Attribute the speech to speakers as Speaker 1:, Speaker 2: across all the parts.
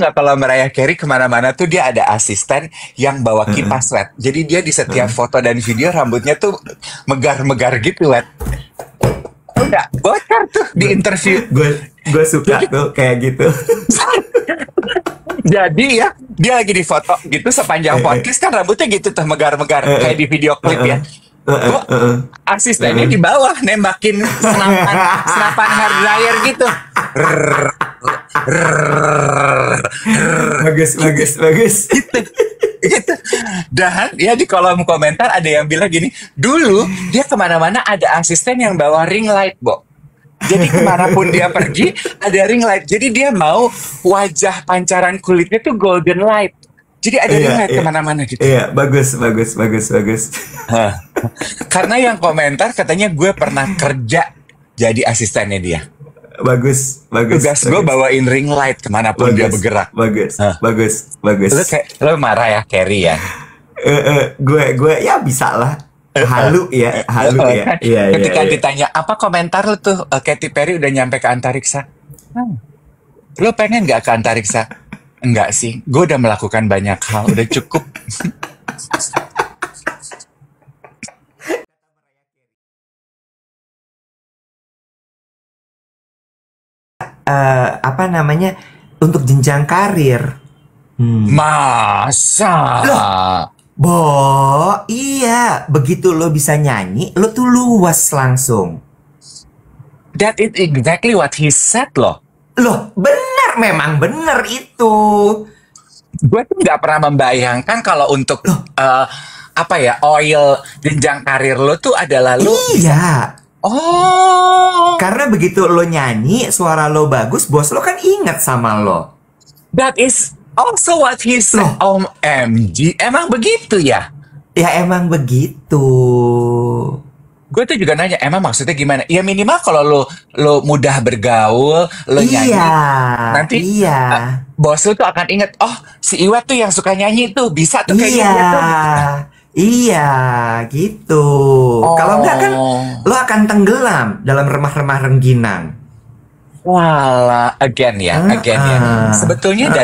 Speaker 1: nggak kalau Mariah Carey kemana-mana tuh dia ada asisten yang bawa
Speaker 2: Heeh,
Speaker 1: kipas, Wet. Jadi dia di setiap
Speaker 2: heeh.
Speaker 1: foto dan video rambutnya tuh megar-megar gitu, Wet. Udah bocor tuh di
Speaker 2: Gue
Speaker 1: interview.
Speaker 2: gue gue suka
Speaker 1: Jadi,
Speaker 2: tuh kayak gitu.
Speaker 1: jadi ya dia lagi di foto gitu sepanjang
Speaker 2: Eh, eh,
Speaker 1: podcast kan rambutnya gitu tuh megar-megar
Speaker 2: eh,
Speaker 1: kayak
Speaker 2: eh,
Speaker 1: di video
Speaker 2: eh,
Speaker 1: klip ya.
Speaker 2: eh, eh,
Speaker 1: Kok
Speaker 2: eh,
Speaker 1: asistennya
Speaker 2: eh,
Speaker 1: di bawah nembakin senapan senapan hair dryer gitu. Rrrr, rrrr, rrrr,
Speaker 2: bagus,
Speaker 1: gitu,
Speaker 2: bagus, bagus.
Speaker 1: gitu, gitu. Dan ya di kolom komentar ada yang bilang gini, dulu dia kemana-mana ada asisten yang bawa ring light, Bo. Jadi kemanapun dia pergi ada ring light. Jadi dia mau wajah pancaran kulitnya tuh golden light. Jadi ada ring
Speaker 2: Iya,
Speaker 1: light
Speaker 2: iya,
Speaker 1: kemana-mana gitu.
Speaker 2: iya, bagus, bagus, bagus, bagus.
Speaker 1: Hah. Karena yang komentar katanya gue pernah kerja jadi asistennya dia.
Speaker 2: Bagus, bagus,
Speaker 1: Tugas gue
Speaker 2: bagus,
Speaker 1: bawain ring light kemanapun dia
Speaker 2: bagus,
Speaker 1: bergerak.
Speaker 2: bagus,
Speaker 1: Hah.
Speaker 2: bagus,
Speaker 1: Lu
Speaker 2: bagus.
Speaker 1: kayak lu marah ya Carrie ya.
Speaker 2: Gue ya bisa lah. Halu ya, halu ya.
Speaker 1: Kan
Speaker 2: Iya, iya,
Speaker 1: ketika
Speaker 2: iya.
Speaker 1: ditanya apa komentar lu tuh, Katy Perry udah nyampe ke antariksa. Hmm. Lu pengen nggak ke antariksa? Enggak sih, gue udah melakukan banyak hal, udah cukup.
Speaker 2: Apa namanya? Untuk jenjang karir.
Speaker 1: Masa?
Speaker 2: Loh, iya. Begitu lo bisa nyanyi, lo tuh luas langsung.
Speaker 1: That is exactly what he said loh.
Speaker 2: Loh, benar, memang benar itu.
Speaker 1: Gue tuh nggak pernah membayangkan kalau untuk
Speaker 2: Loh,
Speaker 1: apa ya oil jenjang karir lo tuh adalah lo bisa.
Speaker 2: iya.
Speaker 1: Oh,
Speaker 2: Karena begitu lo nyanyi, suara lo bagus, bos lo kan ingat sama lo.
Speaker 1: that is also what he said.
Speaker 2: Loh,
Speaker 1: OMG, emang begitu ya?
Speaker 2: ya emang begitu.
Speaker 1: Gue tuh juga nanya, emang maksudnya gimana? Ya minimal kalau lo mudah bergaul, lo
Speaker 2: Iya,
Speaker 1: nyanyi, nanti
Speaker 2: iya,
Speaker 1: bos lo tuh akan inget, oh si Iwet tuh yang suka nyanyi tuh bisa tuh kayaknya
Speaker 2: iya,
Speaker 1: dia tuh gitu.
Speaker 2: iya, gitu. Kalau enggak kan
Speaker 1: Oh,
Speaker 2: lo akan tenggelam dalam remah-remah rengginang.
Speaker 1: wala, again ya, again ya.
Speaker 2: Heeh,
Speaker 1: Sebetulnya
Speaker 2: heeh.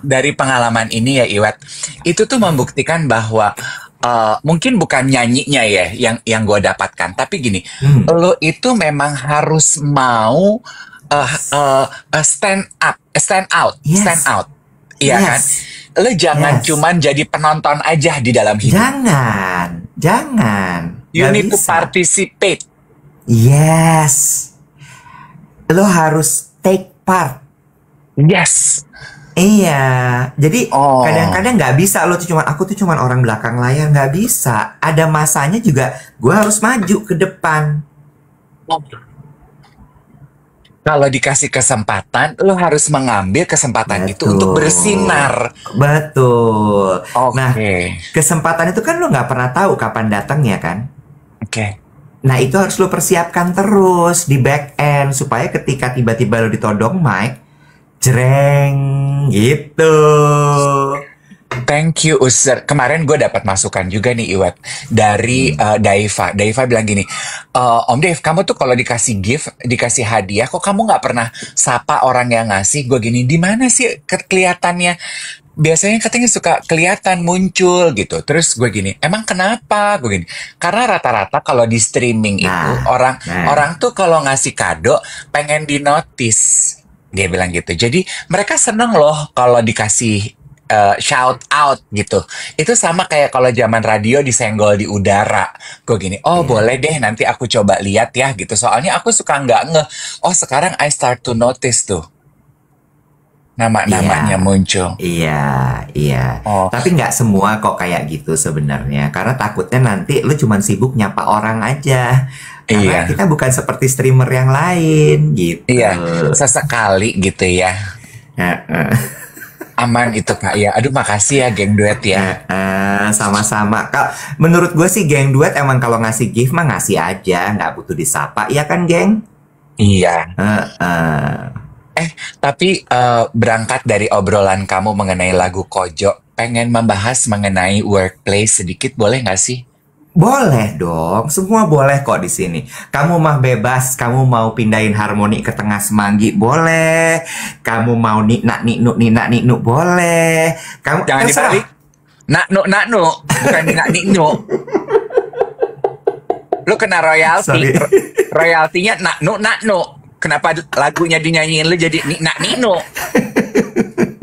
Speaker 1: dari pengalaman ini ya Iwet, itu tuh membuktikan bahwa mungkin bukan nyanyinya ya yang gue dapatkan, tapi gini,
Speaker 2: Hmm.
Speaker 1: lo itu memang harus mau stand
Speaker 2: Yes,
Speaker 1: out, iya kan?
Speaker 2: yes,
Speaker 1: Lo jangan
Speaker 2: yes.
Speaker 1: cuman jadi penonton aja di dalam hidup.
Speaker 2: Jangan, jangan,
Speaker 1: You
Speaker 2: nggak
Speaker 1: need to
Speaker 2: bisa.
Speaker 1: participate.
Speaker 2: Yes, lo harus take part.
Speaker 1: Yes.
Speaker 2: Iya, jadi
Speaker 1: Oh.
Speaker 2: kadang-kadang nggak bisa lo tuh cuman aku tuh cuman orang belakang layar, nggak bisa. Ada masanya juga gue harus maju ke depan.
Speaker 1: Kalau dikasih kesempatan, lo harus mengambil kesempatan itu untuk
Speaker 2: Betul,
Speaker 1: bersinar.
Speaker 2: betul. Nah,
Speaker 1: Oke,
Speaker 2: kesempatan itu kan lo nggak pernah tahu kapan datangnya kan.
Speaker 1: oke.
Speaker 2: Nah, itu harus lo persiapkan terus di back end supaya ketika tiba-tiba lo ditodong mic, jreng gitu.
Speaker 1: Thank you, User. Kemarin gue dapat masukan juga nih, Iwet, dari
Speaker 2: Hmm.
Speaker 1: Daiva. Daiva bilang gini, Om Dev, kamu tuh kalau dikasih gift, dikasih hadiah, kok kamu nggak pernah sapa orang yang ngasih? Gue gini, di mana sih kelihatannya? Biasanya katanya suka kelihatan muncul gitu. Terus gue gini, emang kenapa? Gue gini, karena rata-rata kalau di streaming itu
Speaker 2: Nah,
Speaker 1: orang
Speaker 2: nah.
Speaker 1: orang tuh kalau ngasih kado pengen dinotis. Dia bilang gitu. Jadi mereka seneng loh kalau dikasih shout out gitu. Itu sama kayak kalau zaman radio disenggol di udara. Gue gini, oh
Speaker 2: Iya,
Speaker 1: boleh deh nanti aku coba lihat ya gitu. Soalnya aku suka nggak ngeh. Oh sekarang I start to notice tuh
Speaker 2: iya,
Speaker 1: nama-namanya muncul.
Speaker 2: iya, iya.
Speaker 1: Oh
Speaker 2: Tapi nggak semua kok kayak gitu sebenarnya. Karena takutnya nanti lu cuman sibuk nyapa orang aja. Karena
Speaker 1: iya,
Speaker 2: kita bukan seperti streamer yang lain gitu.
Speaker 1: iya sesekali gitu ya.
Speaker 2: Heeh.
Speaker 1: Aman itu Kak ya. Aduh makasih ya geng duet ya.
Speaker 2: Sama-sama. Menurut gue sih geng duet emang kalau ngasih gift mah ngasih aja, nggak butuh disapa, iya kan geng?
Speaker 1: Iya.
Speaker 2: Heeh.
Speaker 1: Tapi berangkat dari obrolan kamu mengenai lagu Kojo, pengen membahas mengenai workplace sedikit boleh nggak sih?
Speaker 2: Boleh dong, semua boleh kok di sini. Kamu mah bebas, kamu mau pindahin harmoni ke tengah semanggi, boleh. Kamu mau niknak niknu, boleh. Kamu
Speaker 1: Jangan
Speaker 2: terserah.
Speaker 1: dibalik. Naknu, bukan niknu. Lu kena royalti.
Speaker 2: Sorry.
Speaker 1: Royaltinya naknu. Kenapa lagunya dinyanyiin lu jadi niknu?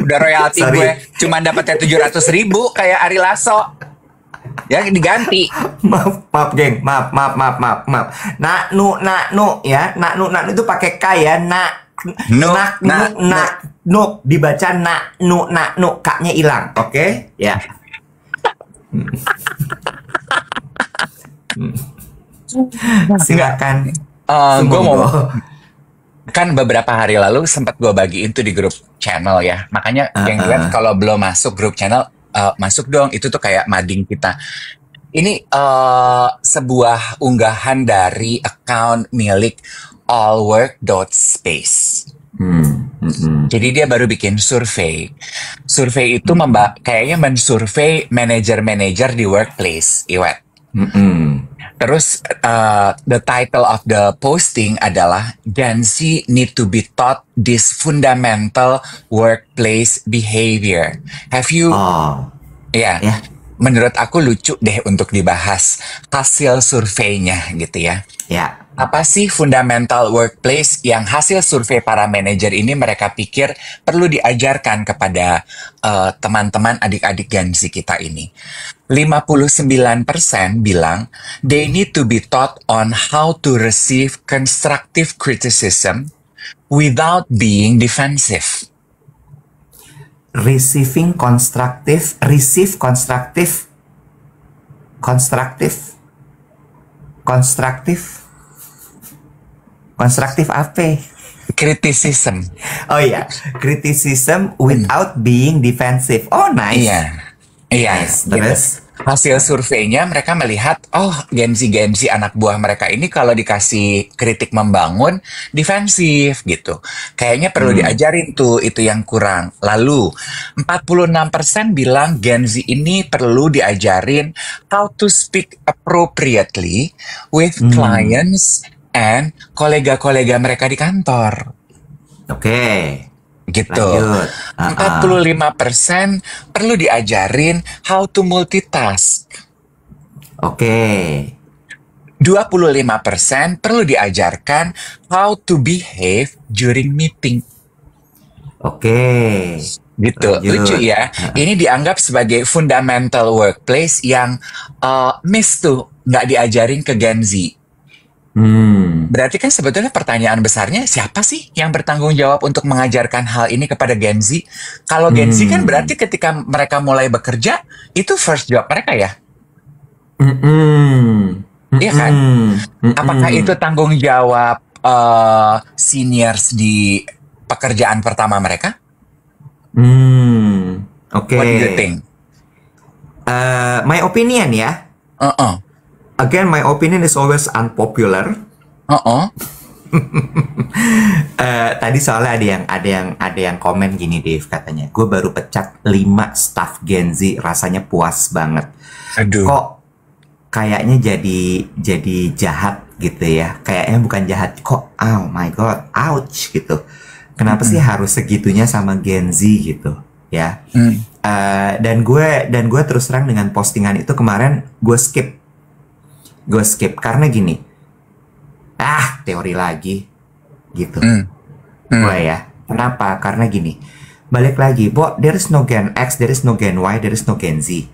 Speaker 1: Udah royalti
Speaker 2: Sorry.
Speaker 1: gue cuman dapatnya 700.000 kayak Ari Lasso. Ya diganti.
Speaker 2: Maaf, geng. Maaf. Naknu ya. Naknu itu pakai K ya. Naknu. Dibaca naknu. K-nya hilang, oke? Ya. Silakan.
Speaker 1: Gue mau kan beberapa hari lalu sempat gue bagiin tuh di grup channel ya. Makanya yang lihat kalau belum masuk grup channel, masuk dong. Itu tuh kayak mading kita. Ini sebuah unggahan dari account milik allwork.space. Jadi dia baru bikin survei. Survei itu kayaknya mensurvei manajer-manajer di workplace, Iwet. Terus the title of the posting adalah Gen Z need to be taught this fundamental workplace behavior. Have you? Ya, menurut aku lucu deh untuk dibahas hasil surveinya gitu ya.
Speaker 2: Ya.
Speaker 1: Apa sih fundamental workplace yang hasil survei para manajer ini mereka pikir perlu diajarkan kepada teman-teman adik-adik Gen Z kita ini? 59% bilang they need to be taught on how to receive constructive criticism without being defensive.
Speaker 2: Receive constructive apa?
Speaker 1: Criticism.
Speaker 2: Oh iya, criticism without being defensive. Oh nice.
Speaker 1: Iya,
Speaker 2: Nice.
Speaker 1: gitu.
Speaker 2: Terus?
Speaker 1: Hasil surveinya mereka melihat, Gen Z anak buah mereka ini kalau dikasih kritik membangun, defensif gitu. Kayaknya perlu diajarin tuh, itu yang kurang. Lalu, 46% bilang Gen Z ini perlu diajarin how to speak appropriately with clients and kolega-kolega mereka di kantor.
Speaker 2: Oke.
Speaker 1: Gitu.
Speaker 2: Lanjut.
Speaker 1: 45% perlu diajarin how to multitask.
Speaker 2: Oke.
Speaker 1: 25% perlu diajarkan how to behave during meeting.
Speaker 2: Oke.
Speaker 1: Gitu.
Speaker 2: Lanjut.
Speaker 1: Lucu ya. Ini dianggap sebagai fundamental workplace yang miss tuh, nggak diajarin ke Gen Z. Berarti kan sebetulnya pertanyaan besarnya siapa sih yang bertanggung jawab untuk mengajarkan hal ini kepada Gen Z? Kalau Gen Z kan berarti ketika mereka mulai bekerja, itu first job mereka ya? Iya kan? Apakah itu tanggung jawab seniors di pekerjaan pertama mereka?
Speaker 2: Oke.
Speaker 1: What do you think?
Speaker 2: My opinion ya. Again, my opinion is always unpopular. Tadi soalnya ada yang komen gini, Dave, katanya, gue baru pecat 5 staff Gen Z, rasanya puas banget.
Speaker 1: Aduh.
Speaker 2: Kok kayaknya jadi jahat gitu ya? Kayaknya bukan jahat, kok oh my god, ouch gitu. Kenapa sih harus segitunya sama Gen Z gitu ya? Dan gue terus terang dengan postingan itu kemarin gue skip karena gini, teori lagi gitu. Gue ya, kenapa? Karena gini, balik lagi, there is no Gen X, there is no Gen Y, there is no Gen Z.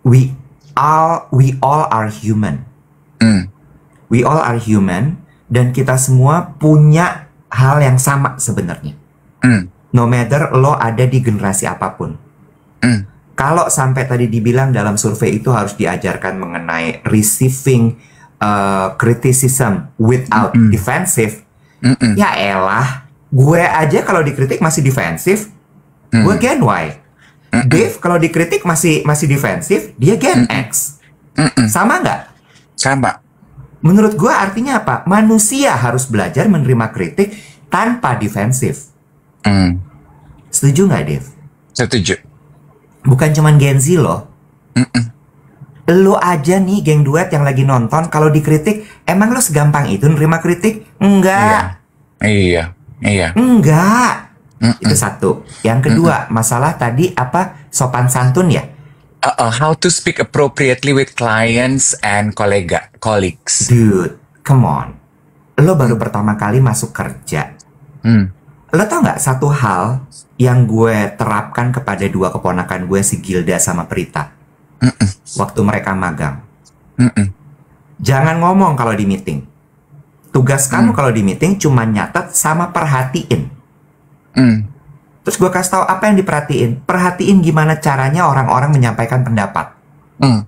Speaker 2: We all are human. We all are human, dan kita semua punya hal yang sama sebenarnya. No matter lo ada di generasi apapun. Kalau sampai tadi dibilang dalam survei itu harus diajarkan mengenai receiving criticism without defensive, ya elah, gue aja kalau dikritik masih defensif, gue Gen Y. Dave kalau dikritik masih defensif, dia Gen X. Sama nggak?
Speaker 1: Sama.
Speaker 2: Menurut gue artinya apa? Manusia harus belajar menerima kritik tanpa defensif. Setuju nggak, Dave?
Speaker 1: Setuju.
Speaker 2: Bukan cuman Gen Z loh. Lu aja nih geng duet yang lagi nonton, kalau dikritik, emang lu segampang itu nerima kritik?
Speaker 1: Iya,
Speaker 2: Enggak.
Speaker 1: iya, iya.
Speaker 2: Enggak. Itu
Speaker 1: Mm-mm.
Speaker 2: satu. Yang kedua, masalah tadi apa? Sopan santun ya?
Speaker 1: How to speak appropriately with clients and colleagues.
Speaker 2: Dude, come on. Lo baru
Speaker 1: Hmm.
Speaker 2: pertama kali masuk kerja.
Speaker 1: Hmm.
Speaker 2: Lo tau nggak satu hal yang gue terapkan kepada dua keponakan gue, si Gilda sama Prita,
Speaker 1: Mm-mm.
Speaker 2: waktu mereka magang?
Speaker 1: Mm-mm.
Speaker 2: Jangan ngomong kalau di meeting. Tugas kamu kalau di meeting cuma nyatet sama perhatiin.
Speaker 1: Mm.
Speaker 2: Terus gue kasih tahu apa yang diperhatiin. Perhatiin gimana caranya orang-orang menyampaikan pendapat.
Speaker 1: Mm.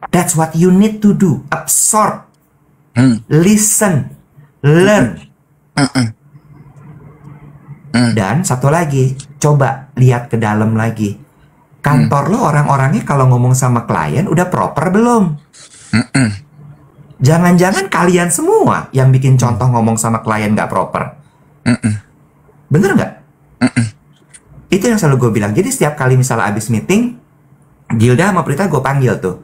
Speaker 2: That's what you need to do. Absorb,
Speaker 1: Mm.
Speaker 2: listen, learn.
Speaker 1: Mm-mm.
Speaker 2: Dan satu lagi, coba lihat ke dalam lagi. Kantor lo orang-orangnya kalau ngomong sama klien udah proper belum?
Speaker 1: Mm-mm.
Speaker 2: Jangan-jangan kalian semua yang bikin contoh ngomong sama klien nggak proper.
Speaker 1: Mm-mm.
Speaker 2: Bener nggak?
Speaker 1: Mm-mm.
Speaker 2: Itu yang selalu gue bilang. Jadi setiap kali misalnya abis meeting, Gilda sama Prita gue panggil tuh.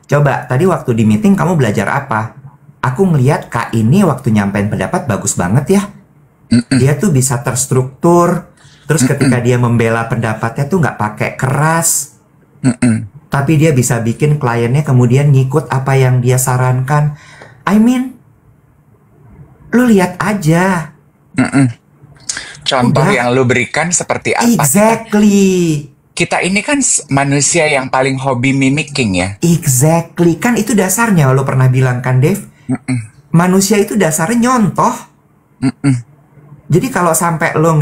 Speaker 2: Coba, tadi waktu di meeting kamu belajar apa? Aku ngeliat Kak ini waktu nyampein pendapat bagus banget ya.
Speaker 1: Mm-mm.
Speaker 2: Dia tuh bisa terstruktur. Terus ketika dia membela pendapatnya tuh nggak pakai keras.
Speaker 1: Mm-mm.
Speaker 2: Tapi dia bisa bikin kliennya kemudian ngikut apa yang dia sarankan. I mean, lu lihat aja.
Speaker 1: Mm-mm. Contoh
Speaker 2: Udah.
Speaker 1: yang lu berikan seperti apa?
Speaker 2: Exactly.
Speaker 1: Kita ini kan manusia yang paling hobi mimicking ya.
Speaker 2: Exactly. Kan itu dasarnya lo pernah bilang kan, Dave?
Speaker 1: Mm-mm.
Speaker 2: Manusia itu dasarnya nyontoh.
Speaker 1: Mm-mm.
Speaker 2: Jadi kalau sampai lo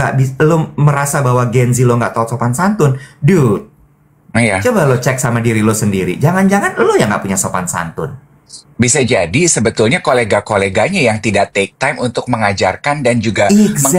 Speaker 2: merasa bahwa Gen Z lo nggak tahu sopan santun, dude,
Speaker 1: Iya.
Speaker 2: coba lo cek sama diri lo sendiri. Jangan-jangan lo yang nggak punya sopan santun.
Speaker 1: Bisa jadi sebetulnya kolega-koleganya yang tidak take time untuk mengajarkan dan juga
Speaker 2: Exactly.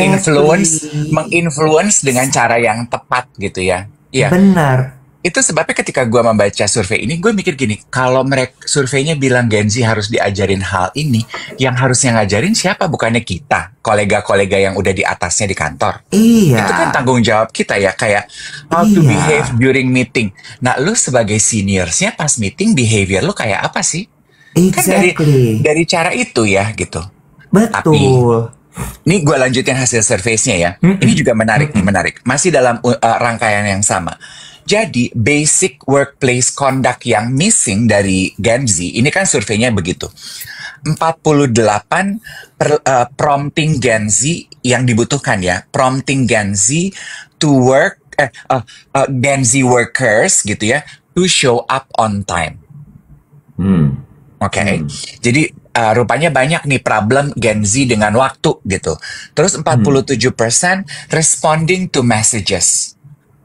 Speaker 1: menginfluence dengan cara yang tepat gitu ya. Iya.
Speaker 2: Benar.
Speaker 1: Itu sebabnya ketika gue membaca survei ini, gue mikir gini, kalau mereka surveinya bilang Gen Z harus diajarin hal ini, yang harusnya ngajarin siapa? Bukannya kita, kolega-kolega yang udah di atasnya di kantor.
Speaker 2: Iya.
Speaker 1: Itu kan tanggung jawab kita ya, kayak how to
Speaker 2: Iya.
Speaker 1: behave during meeting. Nah, lu sebagai seniorsnya pas meeting behavior lu kayak apa sih? Kan
Speaker 2: Exactly.
Speaker 1: dari cara itu ya gitu.
Speaker 2: Betul.
Speaker 1: Ini gue lanjutin hasil surveysnya ya. Ini juga menarik nih, menarik. Masih dalam rangkaian yang sama. Jadi basic workplace conduct yang missing dari Gen Z, ini kan surveinya begitu. 48 prompting Gen Z yang dibutuhkan ya. Prompting Gen Z to work, Gen Z workers gitu ya, to show up on time. Oke, jadi rupanya banyak nih problem Gen Z dengan waktu gitu. Terus 47% responding to messages.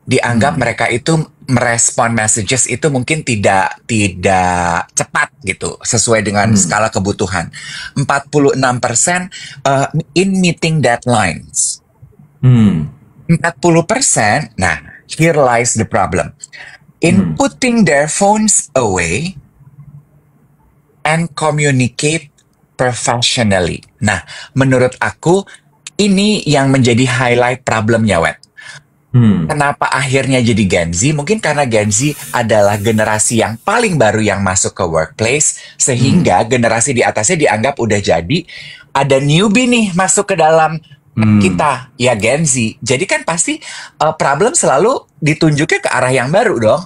Speaker 1: Dianggap mereka itu merespon messages itu mungkin tidak cepat gitu, sesuai dengan skala kebutuhan. 46% in meeting deadlines. 40%, nah here lies the problem. In putting their phones away and communicate professionally. Nah, menurut aku ini yang menjadi highlight problemnya, Wet. Kenapa akhirnya jadi Gen Z? Mungkin karena Gen Z adalah generasi yang paling baru yang masuk ke workplace, sehingga generasi di atasnya dianggap udah jadi, ada newbie nih masuk ke dalam kita, ya Gen Z. Jadi kan pasti problem selalu ditunjuknya ke arah yang baru dong.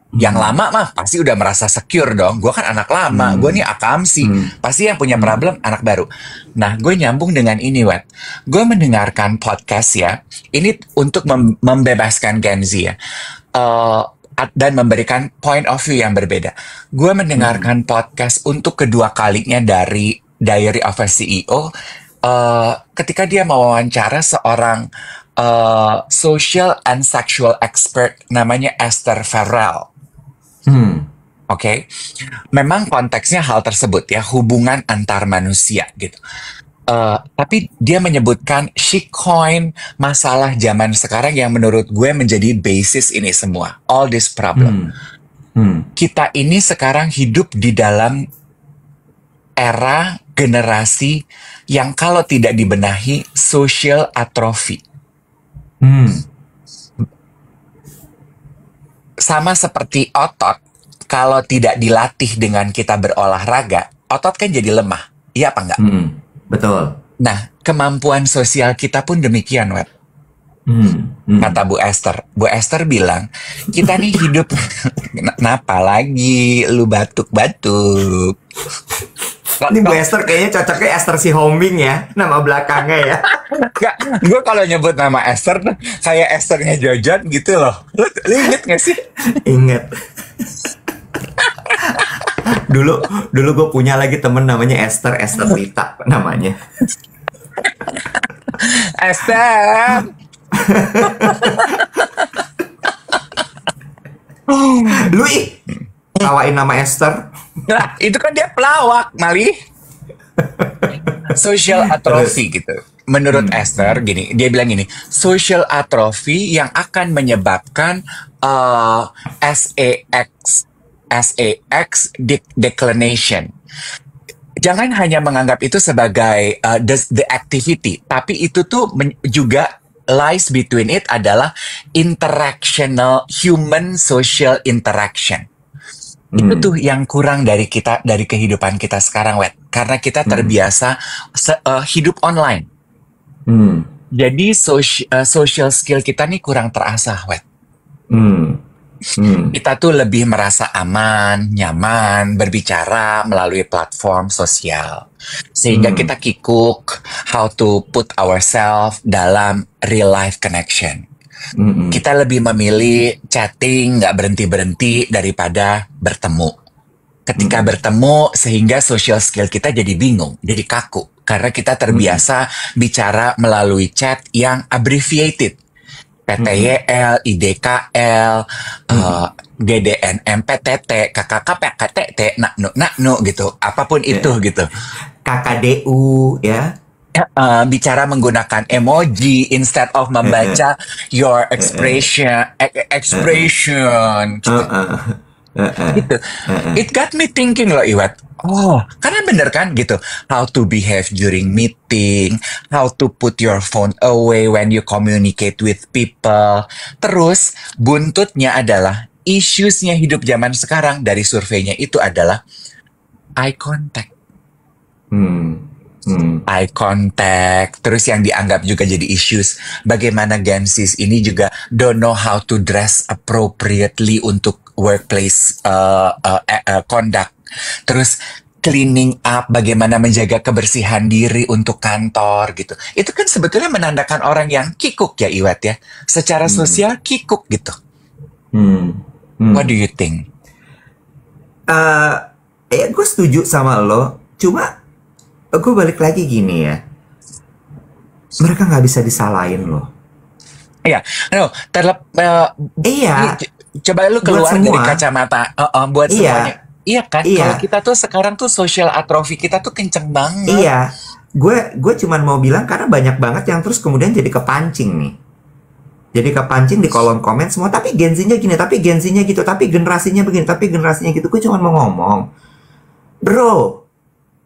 Speaker 1: Yang lama mah pasti udah merasa secure dong. Gue kan anak lama, gue nih akamsi. Pasti yang punya problem anak baru. Nah, gue nyambung dengan ini, Wet. Gue mendengarkan podcast ya. Ini untuk membebaskan Gen Z ya. Dan memberikan point of view yang berbeda. Gue mendengarkan podcast untuk kedua kalinya dari Diary of a CEO. Ketika dia mewawancara seorang social and sexual expert namanya Esther Farrell. Oke, memang konteksnya hal tersebut ya, hubungan antar manusia gitu. Tapi dia menyebutkan she coin masalah zaman sekarang yang menurut gue menjadi basis ini semua, all this problem. Kita ini sekarang hidup di dalam era generasi yang kalau tidak dibenahi social atrophy. Sama seperti otot, kalau tidak dilatih dengan kita berolahraga, otot kan jadi lemah. Iya apa enggak?
Speaker 2: Betul.
Speaker 1: Nah, kemampuan sosial kita pun demikian, Wet. Kata Bu Esther. Bu Esther bilang, kita nih hidup... Kenapa lagi lu batuk-batuk?
Speaker 2: Ini Bu Esther kayaknya cocoknya Esther si Homing ya, nama belakangnya ya.
Speaker 1: Gue kalau nyebut nama Esther, kayak Esthernya Jojon gitu loh. Lu inget gak sih?
Speaker 2: Ingat. dulu gue punya lagi temen namanya Esther Rita namanya.
Speaker 1: Esther.
Speaker 2: Lu tawain nama Esther.
Speaker 1: Nah, itu kan dia pelawak, Mali. Social atrophy gitu. Menurut Esther, gini, dia bilang gini, social atrophy yang akan menyebabkan SAX declination. Jangan hanya menganggap itu sebagai the activity, tapi itu tuh juga lies between it adalah interactional human social interaction. Itu tuh yang kurang dari kita, dari kehidupan kita sekarang, Wet. Karena kita terbiasa hidup online. Jadi social skill kita nih kurang terasah, Wet. Kita tuh lebih merasa aman, nyaman, berbicara melalui platform sosial. Sehingga kita kikuk how to put ourselves dalam real life connection. Kita lebih memilih chatting, nggak berhenti-berhenti daripada bertemu. Ketika bertemu, sehingga social skill kita jadi bingung, jadi kaku. Karena kita terbiasa bicara melalui chat yang abbreviated. PTYL, IDKL, GDNM, PTT, KKK, PKTT, naknu gitu. Apapun itu gitu.
Speaker 2: KKDU, ya.
Speaker 1: Bicara menggunakan emoji instead of membaca your expression gitu. Gitu. It got me thinking loh, Iwat. Oh, karena bener kan gitu. How to behave during meeting, how to put your phone away when you communicate with people. Terus buntutnya adalah issues-nya hidup zaman sekarang dari surveinya itu adalah eye contact. Eye contact, terus yang dianggap juga jadi issues. Bagaimana Gen Z ini juga don't know how to dress appropriately untuk workplace conduct. Terus cleaning up, bagaimana menjaga kebersihan diri untuk kantor gitu. Itu kan sebetulnya menandakan orang yang kikuk ya, Iwat ya. Secara sosial kikuk gitu. What do you think?
Speaker 2: Gue setuju sama lo. Cuma gue balik lagi gini ya. Mereka nggak bisa disalahin lo.
Speaker 1: Iya, no,
Speaker 2: iya.
Speaker 1: Coba lu keluar dari kacamata buat semuanya. Iya kan, kalau kita tuh sekarang tuh social atrophy kita tuh kenceng banget.
Speaker 2: Iya, gue cuman mau bilang karena banyak banget yang terus kemudian jadi kepancing nih. Jadi kepancing di kolom komen semua, tapi Gen Z-nya gini, tapi Gen Z-nya gitu, tapi generasinya begini, tapi generasinya gitu. Gue cuma mau ngomong, bro,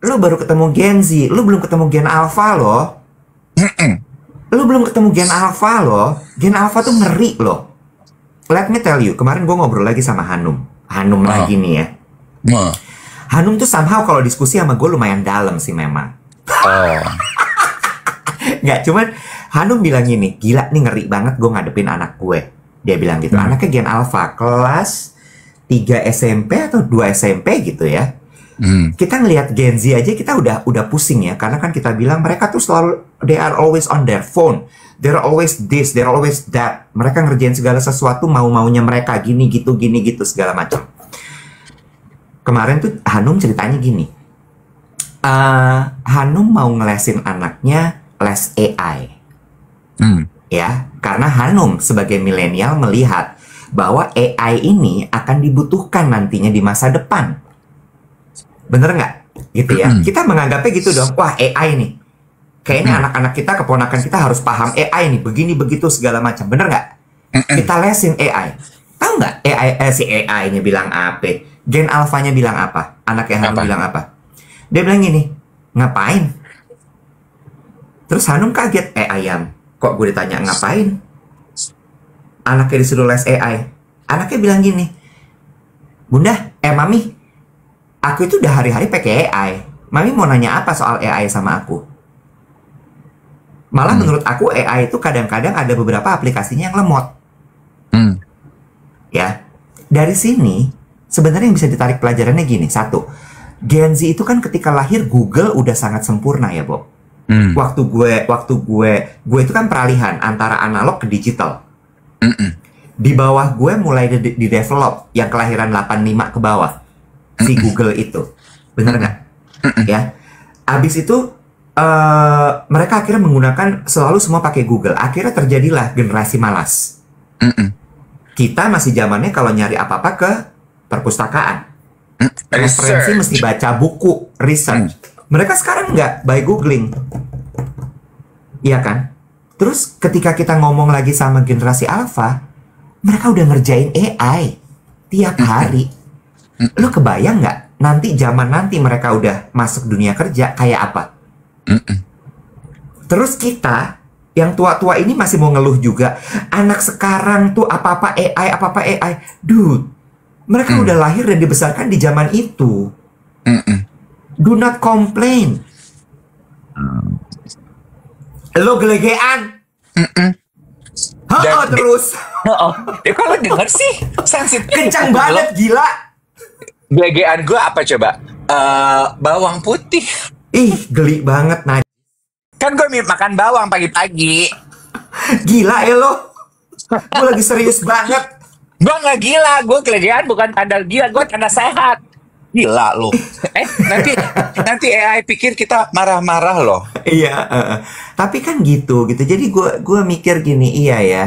Speaker 2: lu baru ketemu Gen Z, lu belum ketemu Gen Alpha loh. Lu belum ketemu Gen Alpha loh. Gen Alpha tuh ngeri loh. Let me tell you, kemarin gue ngobrol lagi sama Hanum lagi nih ya. Hanum tuh somehow kalau diskusi sama gue lumayan dalam sih memang. Nggak, cuman Hanum bilang gini, gila nih ngeri banget gue ngadepin anak gue. Dia bilang gitu, anaknya Gen Alpha, kelas 3 SMP atau 2 SMP gitu ya. Kita ngelihat Gen Z aja kita udah pusing ya, karena kan kita bilang mereka tuh selalu, they are always on their phone, they're always this, they're always that. Mereka ngerjain segala sesuatu mau-maunya mereka, gini gitu segala macam. Kemarin tuh Hanum ceritanya gini, Hanum mau ngelesin anaknya les AI, ya, karena Hanum sebagai milenial melihat bahwa AI ini akan dibutuhkan nantinya di masa depan. Bener nggak? Gitu ya. Kita menganggapnya gitu dong. Wah, AI nih. Kayaknya anak-anak kita, keponakan kita harus paham AI nih. Begini, begitu, segala macam. Bener nggak? Kita lesin AI. Tahu nggak si AI-nya bilang apa? Gen Alpha-nya bilang apa? Anaknya Hanum bilang apa? Dia bilang gini, ngapain? Terus Hanum kaget. Ayam. Kok gue ditanya ngapain? Anaknya disuruh les AI. Anaknya bilang gini, Bunda, Mami, aku itu udah hari-hari pakai AI. Mami mau nanya apa soal AI sama aku? Malah menurut aku AI itu kadang-kadang ada beberapa aplikasinya yang lemot. Ya, dari sini sebenarnya yang bisa ditarik pelajarannya gini. Satu, Gen Z itu kan ketika lahir Google udah sangat sempurna ya, Bob. Waktu gue itu kan peralihan antara analog ke digital. Di bawah gue mulai di develop yang kelahiran 85 ke bawah si Google itu, bener nggak? Ya, abis itu mereka akhirnya menggunakan selalu semua pakai Google. Akhirnya terjadilah generasi malas. Kita masih zamannya kalau nyari apa-apa ke perpustakaan, referensi mesti baca buku, research. Mereka sekarang nggak by googling, iya kan? Terus ketika kita ngomong lagi sama generasi alpha, mereka udah ngerjain AI tiap hari. Lo kebayang nggak nanti zaman nanti mereka udah masuk dunia kerja kayak apa? Terus kita yang tua-tua ini masih mau ngeluh juga. Anak sekarang tuh apa-apa AI. Dude, mereka udah lahir dan dibesarkan di zaman itu. Do not complain. Lo gelegean. Terus.
Speaker 1: Ya kalau denger sih sensitif.
Speaker 2: Kencang banget, gila.
Speaker 1: Gelegean gue apa coba? Bawang putih.
Speaker 2: Ih, geli banget. Nah,
Speaker 1: kan gue makan bawang pagi-pagi.
Speaker 2: Gila ya lo. Gue lagi serius banget.
Speaker 1: Gue nggak gila. Gue gelegean bukan tanda gila. Gue tanda sehat. Gila lo. Nanti AI pikir kita marah-marah loh.
Speaker 2: Iya. Tapi kan gitu. Jadi gue mikir gini, iya ya.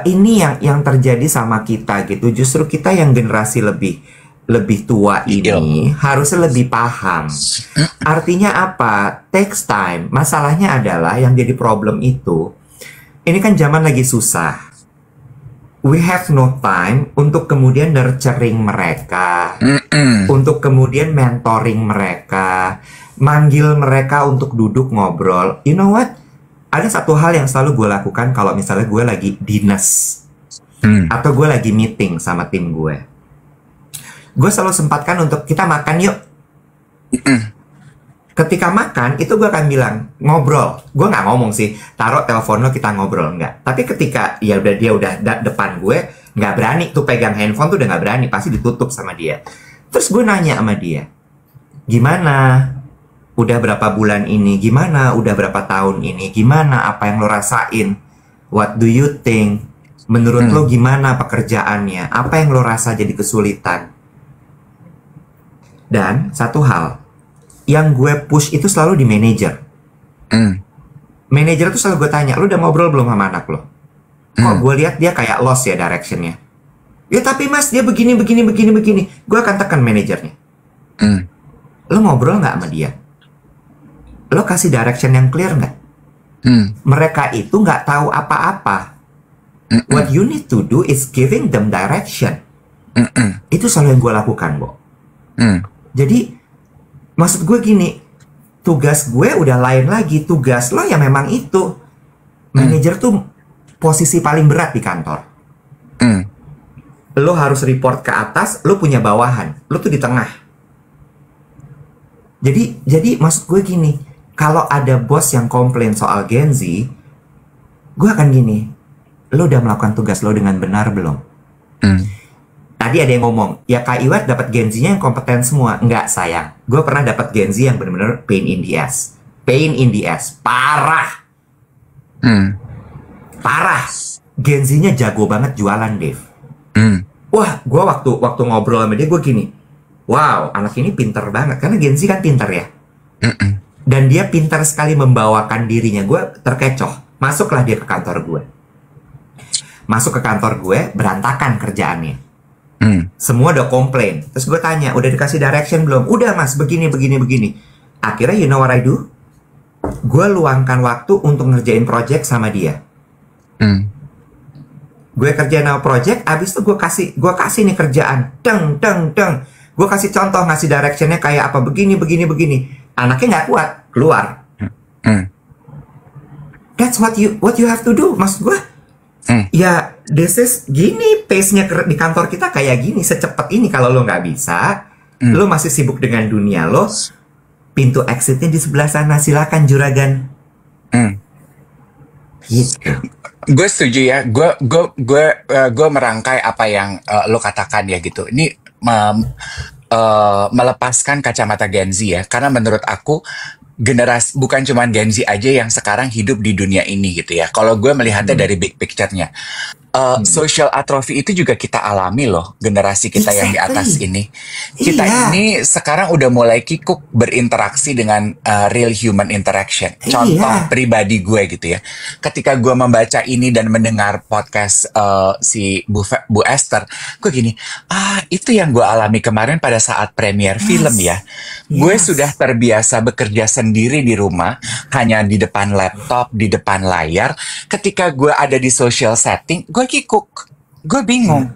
Speaker 2: Ini yang terjadi sama kita gitu. Justru kita yang generasi lebih tua ini harusnya lebih paham. Artinya apa? Takes time. Masalahnya adalah yang jadi problem itu, ini kan zaman lagi susah. We have no time untuk kemudian nurturing mereka, untuk kemudian mentoring mereka, manggil mereka untuk duduk ngobrol. You know what? Ada satu hal yang selalu gue lakukan kalau misalnya gue lagi dinas atau gue lagi meeting sama tim gue. Gue selalu sempatkan untuk kita makan yuk. Ketika makan, itu gue akan bilang, ngobrol. Gue nggak ngomong sih, taruh telepon lo kita ngobrol, nggak. Tapi ketika dia udah depan gue, nggak berani tuh pegang handphone tuh udah nggak berani, pasti ditutup sama dia. Terus gue nanya sama dia, gimana? Udah berapa bulan ini? Gimana? Udah berapa tahun ini? Gimana? Apa yang lo rasain? What do you think? Menurut lo gimana pekerjaannya? Apa yang lo rasa jadi kesulitan? Dan satu hal, yang gue push itu selalu di manajer. Manajer tuh selalu gue tanya, lu udah ngobrol belum sama anak lo? Kok gue lihat dia kayak lost ya directionnya. Ya tapi mas, dia begini. Gue akan tekan manajernya. Lo ngobrol nggak sama dia? Lo kasih direction yang clear nggak? Mereka itu nggak tahu apa-apa. What you need to do is giving them direction. Itu selalu yang gue lakukan, Bo. Jadi maksud gue gini, tugas gue udah lain lagi. Tugas lo ya memang itu. Manajer tuh posisi paling berat di kantor. Lo harus report ke atas, lo punya bawahan. Lo tuh di tengah. Jadi maksud gue gini, kalau ada bos yang komplain soal Gen Z, gue akan gini, lo udah melakukan tugas lo dengan benar belum? Tadi ada yang ngomong, ya Kak Iwat dapat Gen Z-nya yang kompeten semua. Enggak, sayang. Gue pernah dapat Gen Z yang benar-benar pain in the ass. Pain in the ass. Parah. Parah. Gen Z-nya jago banget jualan, Dave. Wah, gue waktu ngobrol sama dia, gue gini, wow, anak ini pinter banget. Karena Gen Z kan pinter ya. Dan dia pintar sekali membawakan dirinya. Gue terkecoh. Masuklah dia ke kantor gue. Masuk ke kantor gue, berantakan kerjaannya. Semua udah komplain. Terus gue tanya, udah dikasih direction belum? Udah mas, begini. Akhirnya you know what I do? Gue luangkan waktu untuk ngerjain project sama dia. Gue kerjain sama project, abis itu gue kasih nih kerjaan. Deng. Gue kasih contoh, ngasih directionnya kayak apa, begini. Anaknya nggak kuat, keluar. That's what you have to do. Maksud gue, ya this is gini, pace-nya di kantor kita kayak gini, secepat ini. Kalau lo nggak bisa, lo masih sibuk dengan dunia lo, pintu exitnya di sebelah sana, silakan juragan. Gitu.
Speaker 1: Gue setuju ya. Gue merangkai apa yang lo katakan ya gitu. Ini melepaskan kacamata Gen Z ya, karena menurut aku generasi bukan cuma Gen Z aja yang sekarang hidup di dunia ini gitu ya. Kalau gue melihatnya dari big picture-nya, social atrophy itu juga kita alami loh, generasi kita yang di atas ini. Kita ini sekarang udah mulai kikuk berinteraksi dengan real human interaction. Contoh pribadi gue gitu ya. Ketika gue membaca ini dan mendengar podcast si Bu Esther, gue gini, itu yang gue alami kemarin pada saat premier film ya. Gue sudah terbiasa bekerja sendiri di rumah, hanya di depan laptop, di depan layar. Ketika gue ada di social setting, gue kikuk, gue bingung,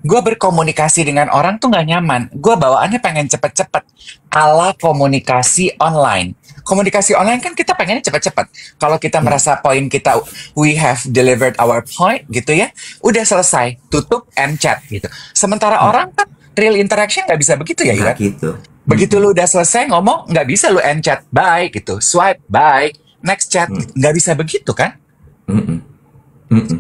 Speaker 1: gue berkomunikasi dengan orang tuh nggak nyaman, gue bawaannya pengen cepet-cepet, ala komunikasi online. Komunikasi online kan kita pengennya cepet-cepet. Kalau kita merasa poin kita, we have delivered our point gitu ya, udah selesai, tutup and chat gitu. Sementara orang kan real interaction nggak bisa begitu ya, Iwan?
Speaker 2: Gitu.
Speaker 1: Begitu lu udah selesai ngomong, nggak bisa lu end chat, bye gitu, swipe, bye, next chat, nggak bisa begitu kan?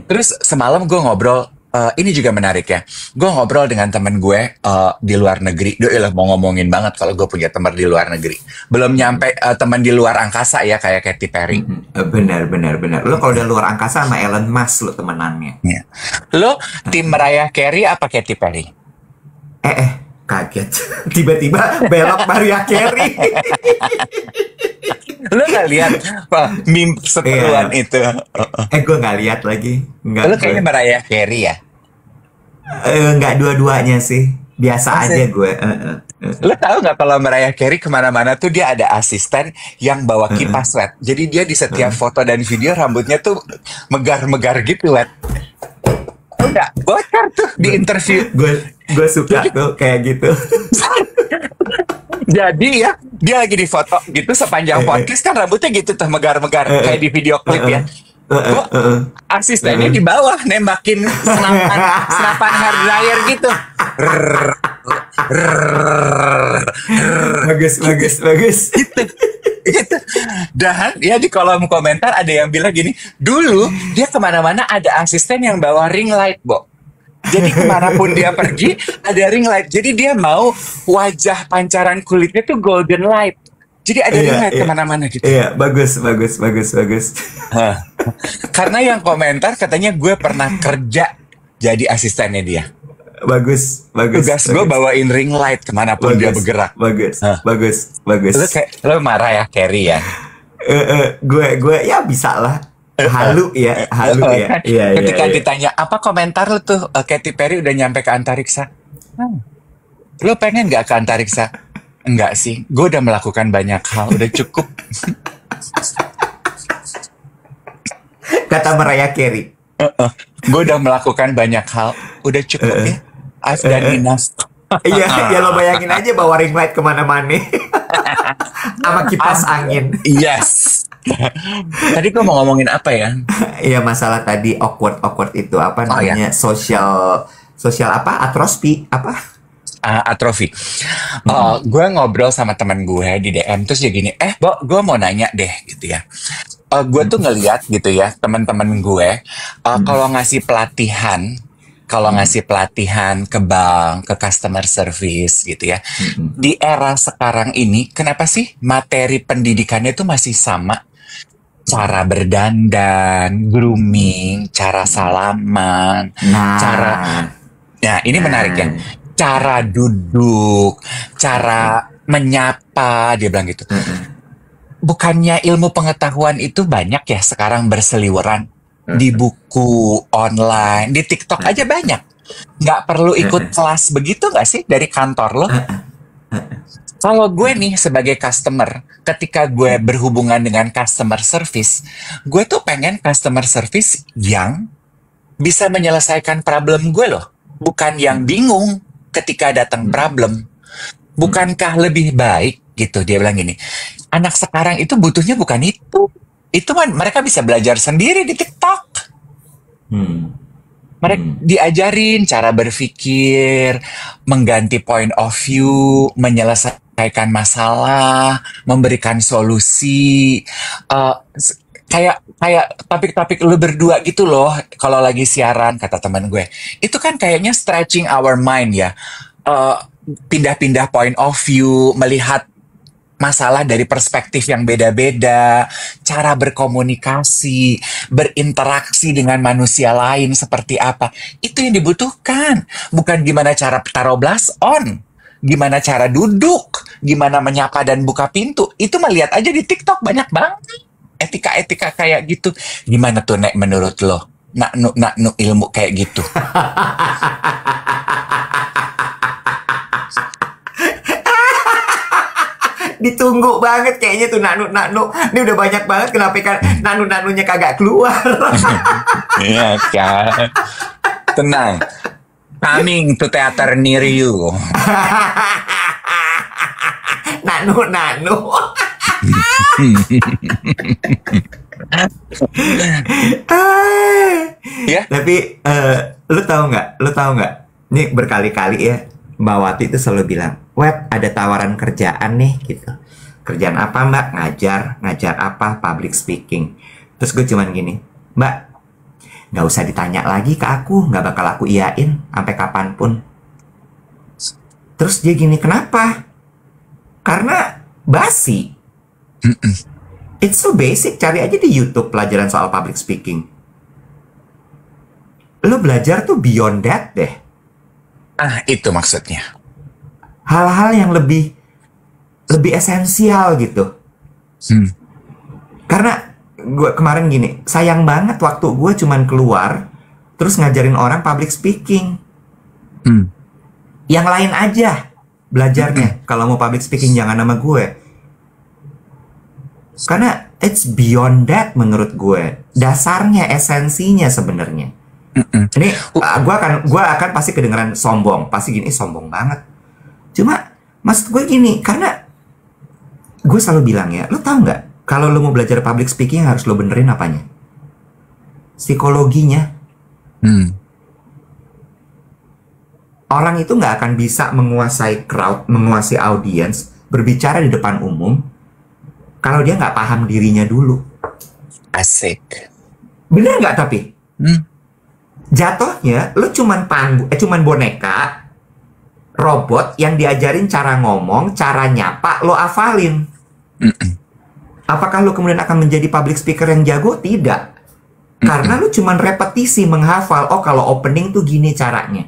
Speaker 1: Terus semalam gue ngobrol, ini juga menarik ya. Gue ngobrol dengan temen gue di luar negeri. Doilah mau ngomongin banget kalau gue punya teman di luar negeri. Belum nyampe teman di luar angkasa ya kayak Katy Perry.
Speaker 2: Benar. Lo kalau udah luar angkasa sama Elon Musk lo temenannya.
Speaker 1: Ya. Lo tim Mariah Carey apa Katy Perry?
Speaker 2: Kaget. Tiba-tiba belok Mariah Carey.
Speaker 1: Lo gak lihat meme seteruan itu?
Speaker 2: Gue gak lihat lagi. Nggak,
Speaker 1: lo kayaknya Mariah Carey ya?
Speaker 2: Nggak dua-duanya sih. Biasa aja gue.
Speaker 1: Lo tahu nggak kalau Mariah Carey kemana-mana tuh dia ada asisten yang bawa kipas wet. Jadi dia di setiap foto dan video rambutnya tuh megar-megar gitu wet. Udah bocor tuh di interview.
Speaker 2: Gue suka tuh kayak gitu.
Speaker 1: Jadi ya dia lagi di foto gitu sepanjang podcast kan rambutnya gitu tuh megar-megar kayak di video klip ya. Asistennya di bawah nembakin senapan hair dryer gitu.
Speaker 2: Bagus.
Speaker 1: Gitu. Dan ya di kolom komentar ada yang bilang gini, dulu dia kemana-mana ada asisten yang bawa ring light, Bo. Jadi kemanapun dia pergi ada ring light. Jadi dia mau wajah pancaran kulitnya tuh golden light. Jadi ada ring light kemana-mana gitu.
Speaker 2: Iya, bagus.
Speaker 1: Karena yang komentar katanya gue pernah kerja jadi asistennya dia.
Speaker 2: Bagus.
Speaker 1: Tugas gue bawain ring light kemanapun dia bergerak.
Speaker 2: Bagus.
Speaker 1: Lo marah ya Carey ya?
Speaker 2: Gue ya bisa lah. Halu ya. Iya.
Speaker 1: Ketika ditanya apa komentar lo tuh Katy Perry udah nyampe ke antariksa? Lo pengen nggak ke antariksa? Enggak sih, gue udah melakukan banyak hal, udah cukup.
Speaker 2: Kata Mariah Carey.
Speaker 1: Gue udah melakukan banyak hal, udah cukup ya. I've done enough.
Speaker 2: Iya, lo bayangin aja bawa ring light kemana-mana. Sama kipas angin.
Speaker 1: Yes. Tadi gue mau ngomongin apa ya?
Speaker 2: Iya, masalah tadi awkward itu apa namanya? Social apa? Atrofi apa?
Speaker 1: Atrofi. Gue ngobrol sama teman gue di DM terus dia gini, Bo, gue mau nanya deh gitu ya. Gue tuh ngeliat gitu ya teman-teman gue kalau ngasih pelatihan ke bank, ke customer service gitu ya. Di era sekarang ini, kenapa sih materi pendidikannya itu masih sama? Cara berdandan, grooming, cara salaman, Nah, ini menarik ya. Cara duduk, cara menyapa, dia bilang gitu. Bukannya ilmu pengetahuan itu banyak ya sekarang berseliweran di buku online, di TikTok aja banyak. Nggak perlu ikut kelas begitu nggak sih dari kantor lo? Kalau gue nih sebagai customer, ketika gue berhubungan dengan customer service, gue tuh pengen customer service yang bisa menyelesaikan problem gue loh. Bukan yang bingung ketika datang problem. Bukankah lebih baik gitu, dia bilang gini, anak sekarang itu butuhnya bukan itu. Itu kan mereka bisa belajar sendiri di TikTok. Mereka diajarin cara berpikir, mengganti point of view, menyelesaikan masalah, memberikan solusi. Eh, kayak kayak topik-topik lu berdua gitu loh. Kalau lagi siaran, kata teman gue, itu kan kayaknya stretching our mind ya. Eh, pindah-pindah point of view, melihat masalah dari perspektif yang beda-beda, cara berkomunikasi, berinteraksi dengan manusia lain seperti apa. Itu yang dibutuhkan. Bukan gimana cara taruh blast on, gimana cara duduk, gimana menyapa dan buka pintu. Itu mah lihat aja di TikTok banyak banget. Etika-etika kayak gitu. Gimana tuh Nek menurut lo? Nak nu ilmu kayak gitu.
Speaker 2: Ditunggu banget kayaknya tuh nanu. Ini udah banyak banget, kenapa kan nanu-nanunya kagak keluar.
Speaker 1: Iya kan. Tenang. Coming to theater near you.
Speaker 2: Nanu.
Speaker 1: Ya?
Speaker 2: Tapi lu tahu nggak? Ini berkali-kali ya, Mbak Wati itu selalu bilang, "Web, ada tawaran kerjaan nih," gitu. "Kerjaan apa, Mbak?" Ngajar apa? Public speaking. Terus gue cuman gini, "Mbak, nggak usah ditanya lagi ke aku, nggak bakal aku iyain sampai kapanpun." Terus dia gini, "Kenapa?" "Karena basi." It's so basic, cari aja di YouTube pelajaran soal public speaking. Lo belajar tuh beyond that deh.
Speaker 1: Itu maksudnya.
Speaker 2: Hal-hal yang lebih esensial gitu. Karena gue kemarin gini, sayang banget waktu gue cuman keluar terus ngajarin orang public speaking. Yang lain aja belajarnya. Kalau mau public speaking jangan sama gue. Karena it's beyond that menurut gue. Dasarnya, esensinya sebenarnya. Ini gue akan pasti kedengeran sombong, pasti gini, sombong banget. Cuma maksud gue gini, karena gue selalu bilang ya, lo tau nggak, kalau lo mau belajar public speaking harus lo benerin apanya? Psikologinya. Orang itu nggak akan bisa menguasai crowd, menguasai audience, berbicara di depan umum kalau dia nggak paham dirinya dulu.
Speaker 1: Asik.
Speaker 2: Bener nggak tapi? Jatuhnya lo cuman boneka robot yang diajarin cara ngomong, cara nyapa, lo hafalin. Apakah lo kemudian akan menjadi public speaker yang jago? Tidak. Karena lo cuman repetisi menghafal. Oh, kalau opening tuh gini caranya,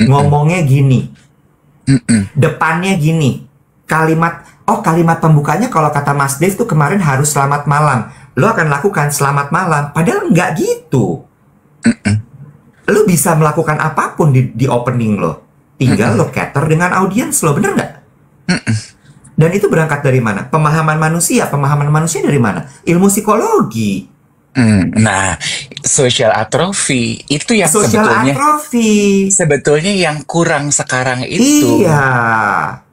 Speaker 2: ngomongnya gini, depannya gini, kalimat pembukanya kalau kata Mas Dev tuh kemarin harus selamat malam. Lo akan lakukan selamat malam. Padahal nggak gitu. Lo bisa melakukan apapun di opening lo. Tinggal lo cater dengan audiens lo, bener nggak? Dan itu berangkat dari mana? Pemahaman manusia. Pemahaman manusia dari mana? Ilmu psikologi.
Speaker 1: Nah, social atrophy itu yang sebetulnya yang kurang sekarang itu.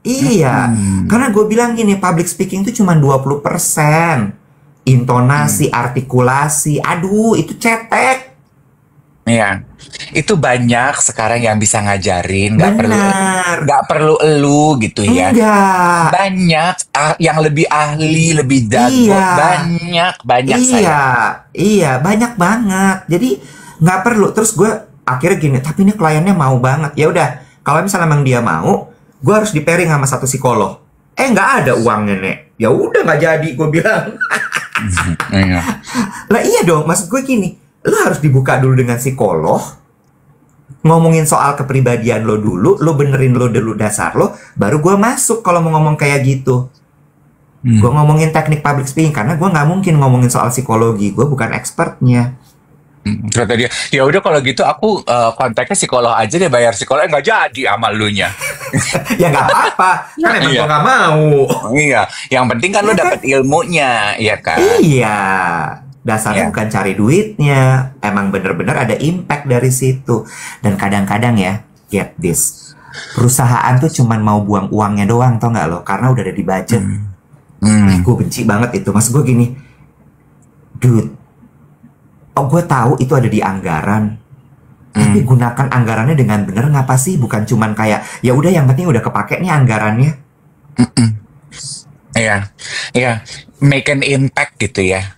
Speaker 2: Iya. Karena gue bilang gini, public speaking itu cuma 20%. Intonasi, artikulasi, aduh itu cetek.
Speaker 1: Iya, itu banyak sekarang yang bisa ngajarin, nggak perlu elu gitu ya.
Speaker 2: Enggak.
Speaker 1: Banyak yang lebih ahli, lebih jago, banyak saya.
Speaker 2: Iya, banyak banget. Jadi nggak perlu. Terus gue akhirnya gini, tapi ini kliennya mau banget. Ya udah, kalau misalnya emang dia mau, gue harus di pairing sama satu psikolog. Nggak ada uangnya, Nek. Ya udah nggak jadi, gue bilang. Lah iya dong, maksud gue gini, lo harus dibuka dulu dengan psikolog, ngomongin soal kepribadian lo dulu, lo benerin lo dulu dasar lo, baru gue masuk kalau mau ngomong kayak gitu. Gue ngomongin teknik public speaking karena gue nggak mungkin ngomongin soal psikologi, gue bukan expertnya.
Speaker 1: Kata dia, ya udah kalau gitu aku kontaknya psikolog aja deh, bayar psikolog, nggak jadi sama lunya.
Speaker 2: Ya nggak apa-apa, kan emang gue nggak mau.
Speaker 1: Iya, yang penting kan lo dapet ilmunya, ya kan?
Speaker 2: Iya, dasarnya bukan cari duitnya, emang bener-bener ada impact dari situ. Dan kadang-kadang ya, get this, perusahaan tuh cuman mau buang uangnya doang, tau nggak lo? Karena udah ada di budget. Gue benci banget itu, maksud gue gini, dude. Oh, gue tahu itu ada di anggaran. Tapi gunakan anggarannya dengan benar, ngapa sih? Bukan cuman kayak ya udah yang penting udah kepake nih anggarannya.
Speaker 1: Iya, iya, make an impact gitu ya.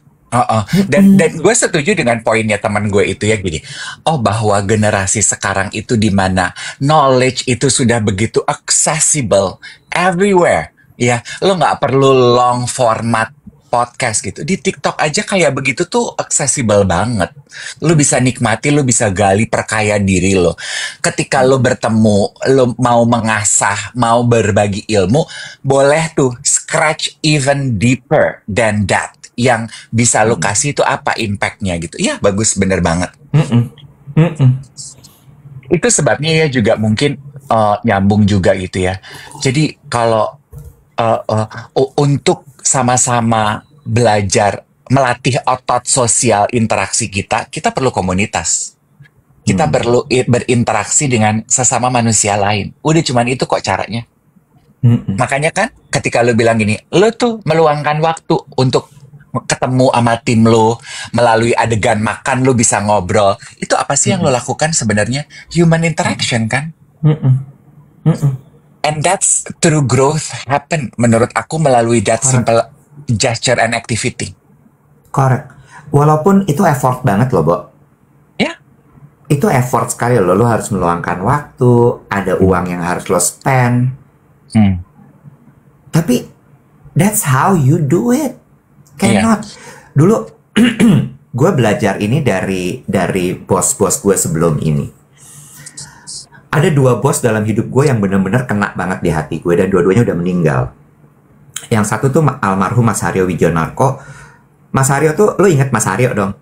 Speaker 1: Dan gue setuju dengan poinnya teman gue itu ya gini. Oh, bahwa generasi sekarang itu di mana knowledge itu sudah begitu accessible everywhere. Ya, lo nggak perlu long format podcast gitu. Di TikTok aja kayak begitu tuh accessible banget. Lo bisa nikmati, lo bisa gali perkaya diri lo. Ketika lo bertemu, lo mau mengasah, mau berbagi ilmu, boleh tuh scratch even deeper than that. Yang bisa lo kasih itu apa impactnya gitu. Ya bagus, bener banget. Itu sebabnya ya juga mungkin nyambung juga gitu ya. Jadi kalau untuk sama-sama belajar melatih otot sosial interaksi kita, kita perlu komunitas. Kita perlu berinteraksi dengan sesama manusia lain. Udah cuman itu kok caranya. Makanya kan ketika lo bilang gini, lo tuh meluangkan waktu untuk ketemu sama tim lo, melalui adegan makan lo bisa ngobrol. Itu apa sih yang lo lakukan sebenarnya? Human interaction kan? And that's true growth happen menurut aku melalui that simple gesture and activity.
Speaker 2: Correct. Walaupun itu effort banget loh, Bo.
Speaker 1: Ya.
Speaker 2: Itu effort sekali loh. Lo harus meluangkan waktu, ada uang yang harus lo spend. Tapi that's how you do it. Cannot. Dulu gue belajar ini dari bos-bos gue sebelum ini. Ada 2 bos dalam hidup gue yang benar-benar kena banget di hati gue, dan dua-duanya udah meninggal. Yang satu tuh almarhum Mas Haryo Wijonarko. Mas Haryo tuh, lo inget Mas Haryo dong?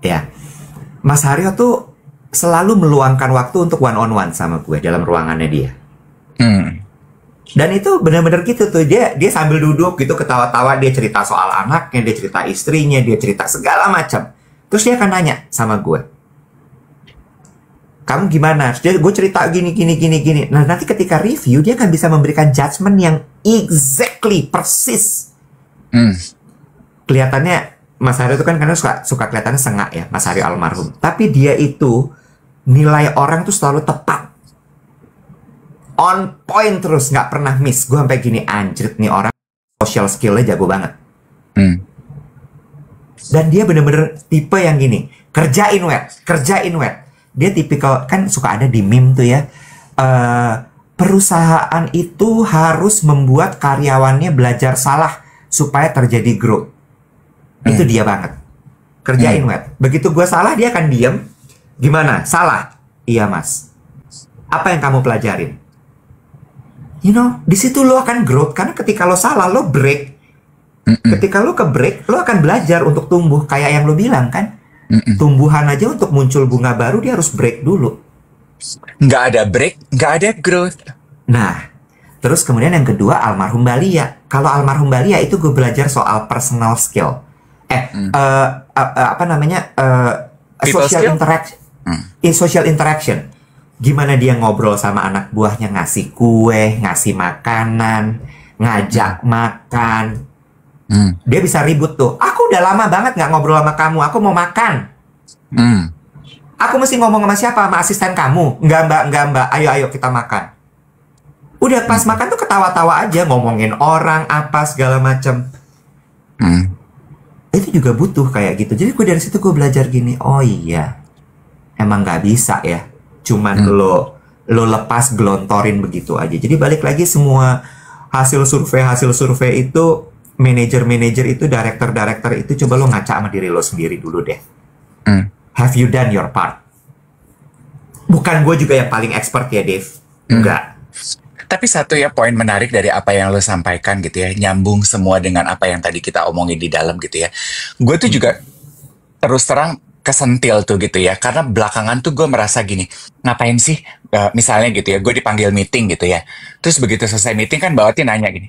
Speaker 2: Ya. Mas Haryo tuh selalu meluangkan waktu untuk one on one sama gue dalam ruangannya dia. Dan itu benar-benar gitu tuh, dia sambil duduk gitu ketawa-tawa, dia cerita soal anaknya, dia cerita istrinya, dia cerita segala macam. Terus dia akan nanya sama gue, kamu gimana? Terus gue cerita gini. Nah, nanti ketika review dia akan bisa memberikan judgement yang exactly persis. Kelihatannya Mas Haryo itu kan karena suka kelihatannya sengak ya, Mas Haryo almarhum. Tapi dia itu nilai orang tuh selalu tepat. On point terus, nggak pernah miss. Gue sampai gini, anjrit nih orang social skill-nya jago banget. Dan dia bener-bener tipe yang gini, kerjain wet. Dia tipikal, kan suka ada di meme tuh ya, perusahaan itu harus membuat karyawannya belajar salah supaya terjadi growth. Itu dia banget. Kerjain wet. Begitu gue salah, dia akan diem. Gimana? Salah? Iya mas. Apa yang kamu pelajarin? You know, di situ lo akan growth, karena ketika lo salah, lo break. Ketika lo ke break, lo akan belajar untuk tumbuh. Kayak yang lo bilang kan, tumbuhan aja untuk muncul bunga baru, dia harus break dulu.
Speaker 1: Nggak ada break, nggak ada growth.
Speaker 2: Nah, terus kemudian yang kedua, almarhum Balia. Kalau almarhum Balia itu gue belajar soal personal skill. Social interaction. Gimana dia ngobrol sama anak buahnya, ngasih kue, ngasih makanan, ngajak makan. Dia bisa ribut tuh. Aku udah lama banget nggak ngobrol sama kamu. Aku mau makan. Aku mesti ngomong sama siapa? Sama asisten kamu? Enggak mbak. Ayo kita makan. Udah pas makan tuh ketawa-tawa aja, ngomongin orang apa segala macem. Itu juga butuh kayak gitu. Jadi gue dari situ gue belajar gini. Oh iya, emang nggak bisa ya. Cuman lo lepas gelontorin begitu aja. Jadi balik lagi, semua hasil survei itu, manajer itu, director itu, coba lo ngaca sama diri lo sendiri dulu deh. Have you done your part? Bukan gue juga yang paling expert ya, Dave. Enggak.
Speaker 1: Tapi satu ya, poin menarik dari apa yang lo sampaikan gitu ya, nyambung semua dengan apa yang tadi kita omongin di dalam gitu ya. Gue tuh juga terus terang kesentil tuh gitu ya, karena belakangan tuh gue merasa gini, ngapain sih, misalnya gitu ya, gue dipanggil meeting gitu ya, terus begitu selesai meeting kan Mbak Wati nanya gini,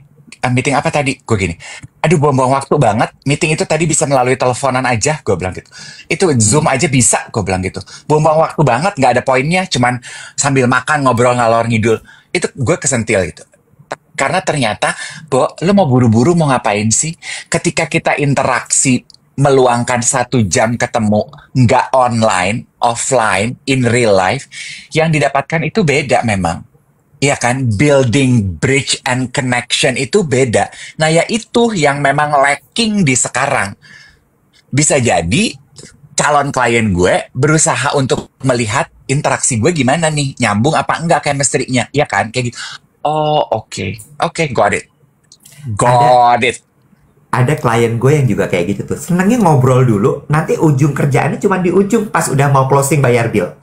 Speaker 1: meeting apa tadi? Gue gini, aduh buang-buang waktu banget, meeting itu tadi bisa melalui teleponan aja, gue bilang gitu, itu Zoom aja bisa, gue bilang gitu, buang-buang waktu banget, nggak ada poinnya, cuman sambil makan, ngobrol ngalor ngidul, itu gue kesentil gitu. Karena ternyata, lo mau buru-buru mau ngapain sih? Ketika kita interaksi, meluangkan 1 jam ketemu, nggak online, offline, in real life, yang didapatkan itu beda memang. Iya kan, building bridge and connection itu beda. Nah ya itu yang memang lacking di sekarang. Bisa jadi calon klien gue berusaha untuk melihat interaksi gue gimana nih, nyambung apa enggak chemistry-nya, ya kan, kayak gitu. Oh oke, got it,
Speaker 2: Ada
Speaker 1: got it.
Speaker 2: ada klien gue yang juga kayak gitu tuh. Senengnya ngobrol dulu, nanti ujung kerjaannya cuma di ujung pas udah mau closing bayar bill.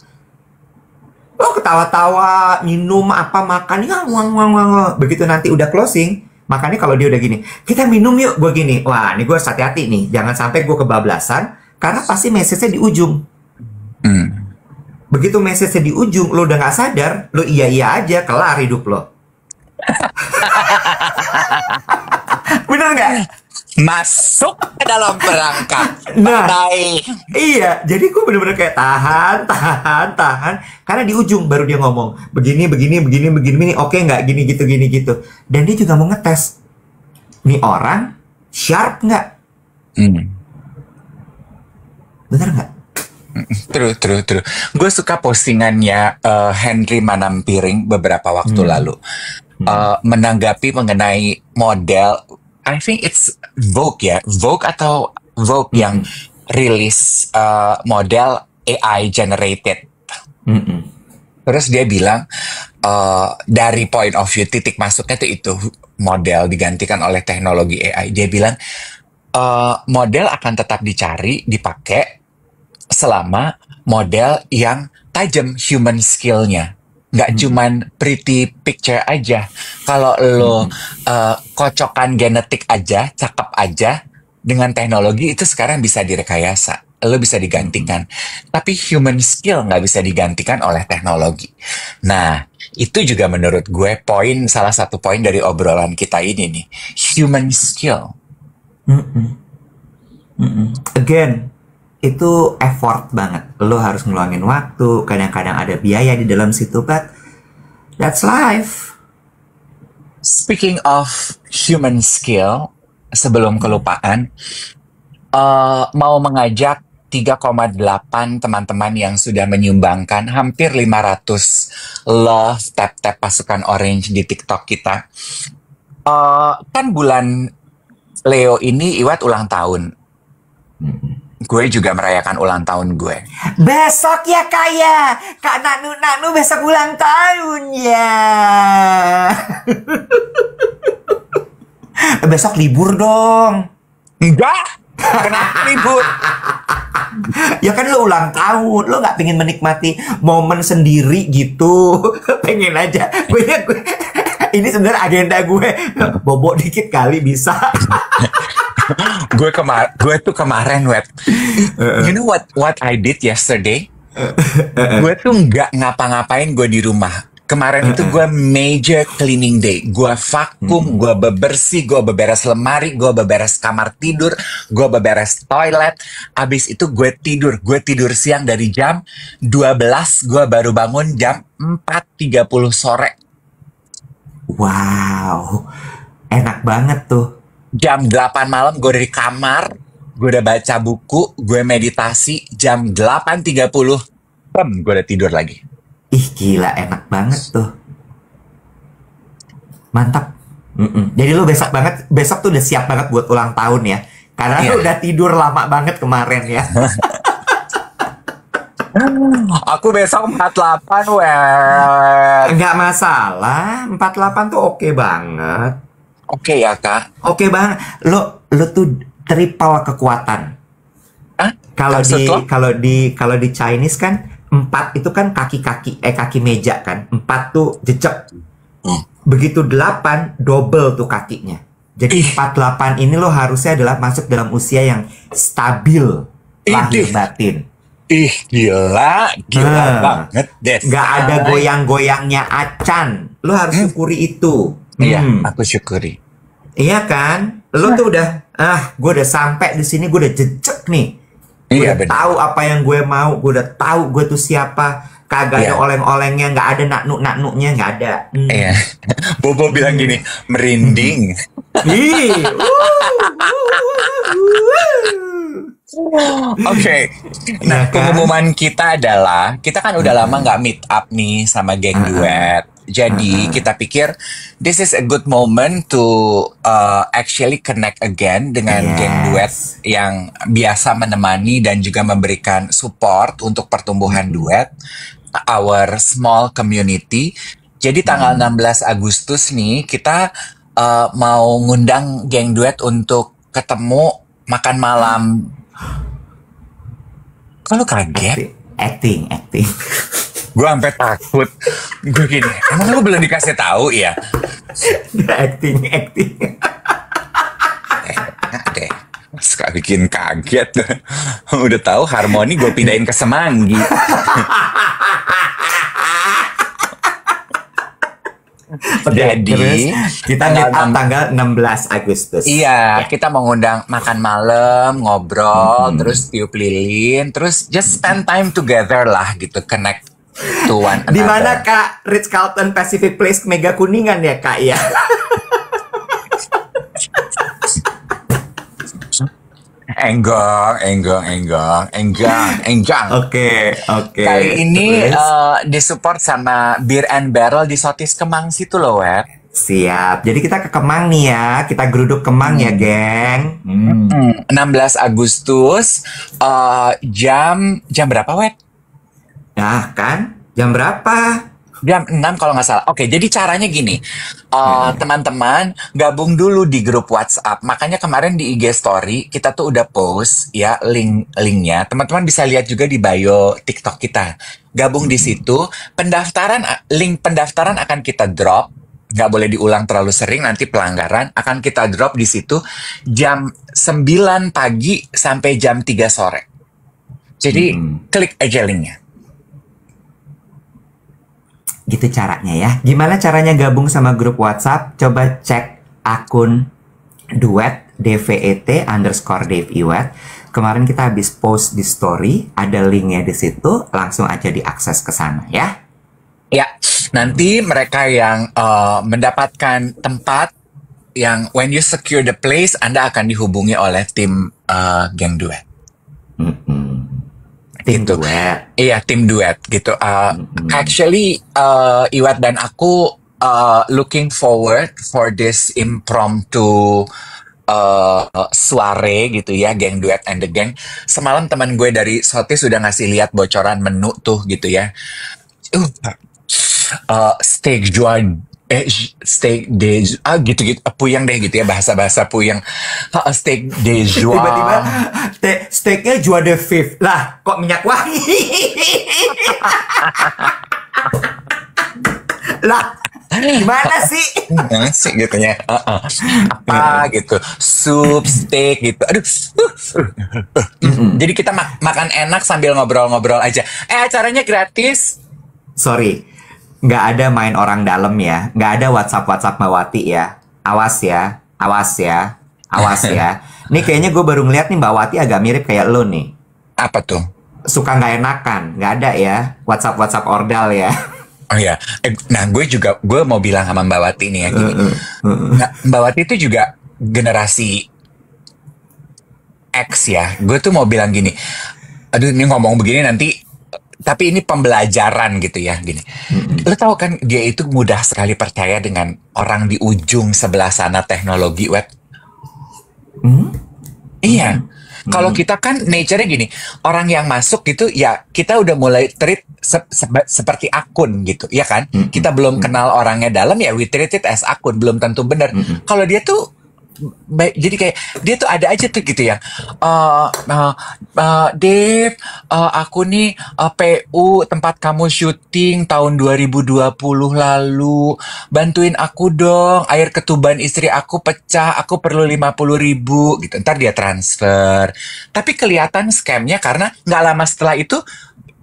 Speaker 2: Oh ketawa-tawa, minum apa makan, ya wang wang wang. Begitu nanti udah closing, makanya kalau dia udah gini, kita minum yuk, gue gini, wah ini gue harus hati-hati nih, jangan sampai gue kebablasan, karena pasti message-nya di ujung.
Speaker 1: Hmm.
Speaker 2: Begitu message-nya di ujung, lo udah nggak sadar, lo iya aja, kelar hidup lo. Bener nggak?
Speaker 1: Masuk ke dalam perangkap.
Speaker 2: Nah,
Speaker 1: Bye.
Speaker 2: iya, jadi gue bener-bener kayak tahan. Karena di ujung baru dia ngomong, begini, oke nggak, gini gitu. Dan dia juga mau ngetes, nih orang sharp nggak?
Speaker 1: Hmm.
Speaker 2: Bener nggak?
Speaker 1: True. Gue suka postingannya Henry Manampiring beberapa waktu lalu. Menanggapi mengenai model, I think it's Vogue ya, Vogue atau Vogue yang rilis model AI generated. Terus dia bilang dari point of view titik masuknya tuh itu model digantikan oleh teknologi AI. Dia bilang model akan tetap dicari, dipakai selama model yang tajam human skill-nya. Nggak cuman pretty picture aja. Kalau lo kocokan genetik aja, cakep aja, dengan teknologi itu sekarang bisa direkayasa. Lo bisa digantikan. Tapi human skill nggak bisa digantikan oleh teknologi. Nah, itu juga menurut gue salah satu poin dari obrolan kita ini nih. Human skill.
Speaker 2: Again, itu effort banget. Lo harus ngeluangin waktu, kadang-kadang ada biaya di dalam situ, but that's life.
Speaker 1: Speaking of human skill, sebelum kelupaan, mau mengajak 3,8 teman-teman yang sudah menyumbangkan hampir 500 love tap-tap pasukan orange di TikTok kita. Kan bulan Leo ini Iwat ulang tahun. Gue juga merayakan ulang tahun gue.
Speaker 2: Besok ya Kak Nanu besok ulang tahun ya. Besok libur dong.
Speaker 1: Enggak! Kenapa libur?
Speaker 2: Ya kan lo ulang tahun, lo nggak pengen menikmati momen sendiri gitu. Pengen aja. Ini sebenarnya agenda gue. Bobok dikit kali bisa.
Speaker 1: gue tuh kemarin you know what I did yesterday? Gue tuh nggak ngapa-ngapain, gue di rumah. Kemarin itu gue major cleaning day. Gue vakum, gue bebersih, gue beberes lemari, gue beberes kamar tidur, gue beberes toilet. Abis itu gue tidur. Gue tidur siang dari jam 12, gue baru bangun jam 4.30 sore.
Speaker 2: Wow, enak banget tuh.
Speaker 1: Jam 8 malam gue dari kamar, gue udah baca buku, gue meditasi, jam 8.30, gue udah tidur lagi.
Speaker 2: Ih gila, enak banget tuh. Mantap. Jadi lu besok tuh udah siap banget buat ulang tahun ya. Karena lu udah tidur lama banget kemarin ya.
Speaker 1: Aku besok 48,
Speaker 2: Nggak masalah, 48 tuh oke banget.
Speaker 1: Oke ya kak.
Speaker 2: Oke banget. Lo tuh triple kekuatan.
Speaker 1: Hah?
Speaker 2: Kalau di Chinese kan 4 itu kan kaki meja kan. 4 tuh jejak. Begitu 8 double tuh kakinya. Jadi 48 ini lo harusnya adalah masuk dalam usia yang stabil lahir batin.
Speaker 1: Ih gila banget.
Speaker 2: Nggak ada goyang-goyangnya acan. Lo harus syukuri itu.
Speaker 1: Iya, aku syukuri.
Speaker 2: Iya kan? Lo tuh udah, gue udah sampai di sini, gue udah jejak nih. Gue udah tahu apa yang gue mau, gue udah tahu gue tuh siapa. Kagak ada oleng-olengnya, nggak ada naknuk-naknuknya, nggak ada.
Speaker 1: Iya. Bobo bilang gini, merinding.
Speaker 2: Ih,
Speaker 1: Oke,
Speaker 2: Ya
Speaker 1: nah
Speaker 2: kan?
Speaker 1: pengumuman kita adalah kita kan udah lama nggak meet up nih sama geng
Speaker 2: Heeh,
Speaker 1: duet. Jadi
Speaker 2: heeh.
Speaker 1: kita pikir this is a good moment to actually connect again dengan geng duet
Speaker 2: Yes.
Speaker 1: yang biasa menemani dan juga memberikan support untuk pertumbuhan
Speaker 2: Mm-mm,
Speaker 1: duet, our small community. Jadi tanggal
Speaker 2: mm-mm.
Speaker 1: 16 Agustus nih kita mau ngundang geng duet untuk ketemu makan malam. Kalau kaget,
Speaker 2: Acting.
Speaker 1: gue sampai takut. Gue gini, emang lu belum dikasih tahu ya?
Speaker 2: Acting.
Speaker 1: Deh, suka bikin kaget. Udah tahu harmoni gue pindahin ke Semanggi.
Speaker 2: Oke, terus
Speaker 1: Jadi
Speaker 2: kita
Speaker 1: tanggal
Speaker 2: meet up
Speaker 1: 6,
Speaker 2: tanggal 16 Agustus.
Speaker 1: iya,
Speaker 2: Ya.
Speaker 1: kita mengundang makan malam, ngobrol, terus
Speaker 2: Mm-mm.
Speaker 1: tiup lilin, terus just spend time together lah gitu, connect to one
Speaker 2: Di mana
Speaker 1: another.
Speaker 2: Kak? Ritz-Carlton Pacific Place Mega Kuningan ya Kak ya?
Speaker 1: Enggang.
Speaker 2: Oke.
Speaker 1: Kali ini
Speaker 2: Terus
Speaker 1: disupport sama Beer and Barrel di Sotis Kemang situ loh, Web.
Speaker 2: siap. Jadi kita ke Kemang nih ya. Kita geruduk Kemang ya,
Speaker 1: Hmm.
Speaker 2: geng.
Speaker 1: 16 Agustus jam berapa, Web?
Speaker 2: Nah, kan? Jam berapa?
Speaker 1: Jam 6 kalau nggak salah. Oke, jadi caranya gini. Teman-teman gabung dulu di grup WhatsApp. Makanya kemarin di IG Story kita tuh udah post ya linknya. Teman-teman bisa lihat juga di bio TikTok kita. Gabung di situ. Link pendaftaran akan kita drop. Nggak boleh diulang terlalu sering, nanti pelanggaran. Akan kita drop di situ jam 9 pagi sampai jam 3 sore. Jadi
Speaker 2: Mm-mm.
Speaker 1: klik aja linknya.
Speaker 2: Gitu caranya ya. Gimana caranya gabung sama grup WhatsApp? Coba cek akun duet DVET_Dave Iwet. Kemarin kita habis post di story, ada linknya di situ, langsung aja diakses ke sana ya.
Speaker 1: Ya, nanti mereka yang mendapatkan tempat yang when you secure the place, Anda akan dihubungi oleh tim geng duet.
Speaker 2: Mm-mm. Tim
Speaker 1: Gitu.
Speaker 2: duet.
Speaker 1: Iya, tim duet gitu. Actually, Iwat dan aku looking forward for this impromptu soiree gitu ya, geng duet and the gang. Semalam teman gue dari Sotis sudah ngasih lihat bocoran menu tuh gitu ya. Steak juan steak de gitu-gitu puyeng deh gitu ya, bahasa-bahasa puyeng. Steak de
Speaker 2: Tiba-tiba
Speaker 1: joie.
Speaker 2: steaknya Joie de Vif. Lah, kok minyak wangi? Lah, gimana sih?
Speaker 1: Nasi gitu ya. Apa gitu, sup steak gitu, aduh. Jadi kita makan enak sambil ngobrol-ngobrol aja. Acaranya gratis.
Speaker 2: Sorry, nggak ada main orang dalam ya. Nggak ada WhatsApp Mawati ya. Awas ya, awas ya, awas ya. Nih kayaknya gue baru ngeliat nih Mbak Wati agak mirip kayak lo nih.
Speaker 1: Apa tuh?
Speaker 2: Suka nggak enakan, nggak ada ya. WhatsApp ordal ya.
Speaker 1: Oh ya, nah gue mau bilang sama Mbak Wati nih ya gini. Nah, Mbak Wati itu juga generasi X ya. Gue tuh mau bilang gini, aduh ini ngomong begini nanti, tapi ini pembelajaran gitu ya gini. Lo tahu kan dia itu mudah sekali percaya dengan orang di ujung sebelah sana teknologi web. Iya. Kalau kita kan nature-nya gini, orang yang masuk gitu ya kita udah mulai treat seperti akun gitu, ya kan? Kita belum kenal orangnya dalam ya we treat it as akun, belum tentu benar. Kalau dia tuh jadi kayak dia tuh ada aja tuh gitu ya. Dave, aku nih PU tempat kamu syuting tahun 2020 lalu. Bantuin aku dong, air ketuban istri aku pecah, aku perlu 50.000 gitu. Ntar dia transfer. Tapi kelihatan scamnya karena nggak lama setelah itu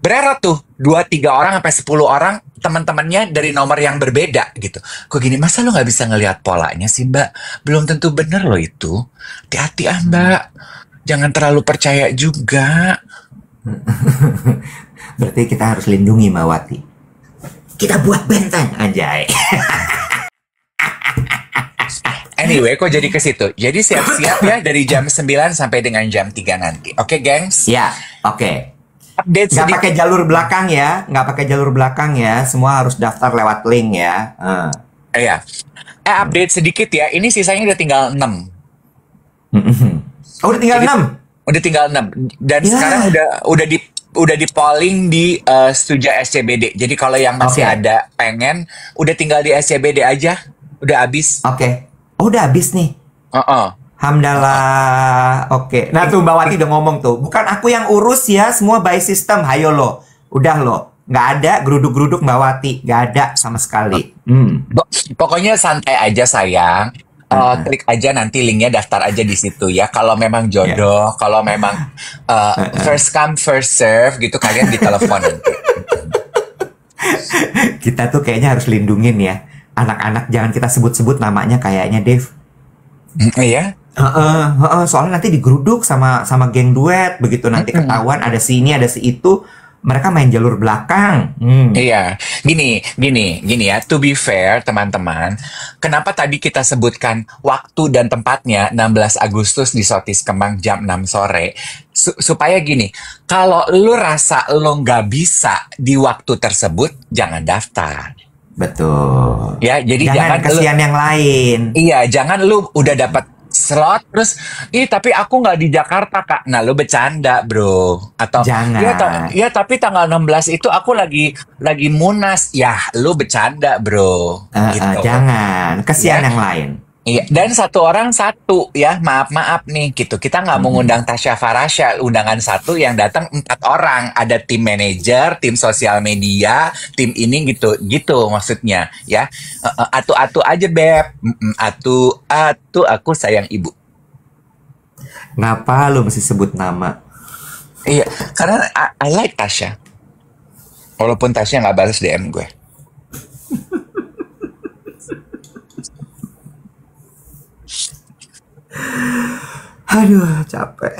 Speaker 1: bereret tuh 2-3 orang sampai 10 orang teman-temannya dari nomor yang berbeda gitu. Kok gini, masa lo nggak bisa ngelihat polanya sih Mbak? Belum tentu bener loh itu. Hati-hati Mbak. Jangan terlalu percaya juga.
Speaker 2: Berarti kita harus lindungi Mbak Wati. Kita buat benteng, anjay.
Speaker 1: Anyway, kok jadi ke situ? Jadi siap-siap ya dari jam 9 sampai dengan jam 3 nanti. Oke, gengs?
Speaker 2: Ya, oke.
Speaker 1: Update
Speaker 2: Nggak
Speaker 1: sedikit.
Speaker 2: pakai jalur belakang ya, nggak pakai jalur belakang ya. Semua harus daftar lewat link ya.
Speaker 1: Iya. Update sedikit ya. Ini sisanya udah tinggal 6.
Speaker 2: Oh, udah tinggal
Speaker 1: Jadi,
Speaker 2: 6.
Speaker 1: udah tinggal 6. Dan
Speaker 2: Ya.
Speaker 1: sekarang udah di polling di Stuja SCBD. Jadi kalau yang masih
Speaker 2: Oke.
Speaker 1: ada pengen, udah tinggal di SCBD aja. Udah habis.
Speaker 2: Oke. Oh, udah habis nih. Hamdalah. Oke. Nah, tuh Mbak Wati udah ngomong tuh. Bukan aku yang urus ya, semua by system. Hayo lo. Udah lo. Nggak ada geruduk-geruduk Mbak Wati. Nggak ada sama sekali.
Speaker 1: Pokoknya santai aja sayang. Klik aja nanti linknya, daftar aja di situ ya. Kalau memang jodoh, kalau memang first come first serve gitu, kalian ditelepon nanti.
Speaker 2: Kita tuh kayaknya harus lindungin ya. Anak-anak jangan kita sebut-sebut namanya kayaknya, Dev.
Speaker 1: Iya.
Speaker 2: Soalnya nanti digeruduk sama geng duet. Begitu nanti ketahuan ada si ini, ada si itu. Mereka main jalur belakang.
Speaker 1: Iya, gini ya. To be fair, teman-teman, kenapa tadi kita sebutkan waktu dan tempatnya 16 Agustus di Sotis Kemang jam 6 sore? Supaya gini, kalau lu rasa lu nggak bisa di waktu tersebut, jangan daftar.
Speaker 2: Betul.
Speaker 1: Ya, jadi jangan
Speaker 2: kasihan yang lain.
Speaker 1: Iya, jangan lu udah dapat slot terus, tapi aku nggak di Jakarta kak. Nah, lu bercanda bro. Atau
Speaker 2: Jangan.
Speaker 1: ya tapi tanggal 16 itu aku lagi munas. Ya, lu bercanda bro. Gitu.
Speaker 2: Jangan, kasihan yang lain.
Speaker 1: Iya, dan satu orang satu ya, maaf nih gitu. Kita nggak mengundang Tasya Farasya, undangan satu yang datang 4 orang. Ada tim manajer, tim sosial media, tim ini gitu maksudnya ya. Atu aja beb, atu aku sayang ibu.
Speaker 2: Ngapa lu mesti sebut nama?
Speaker 1: Iya, karena I like Tasya. Walaupun Tasya nggak balas DM gue.
Speaker 2: Aduh, capek.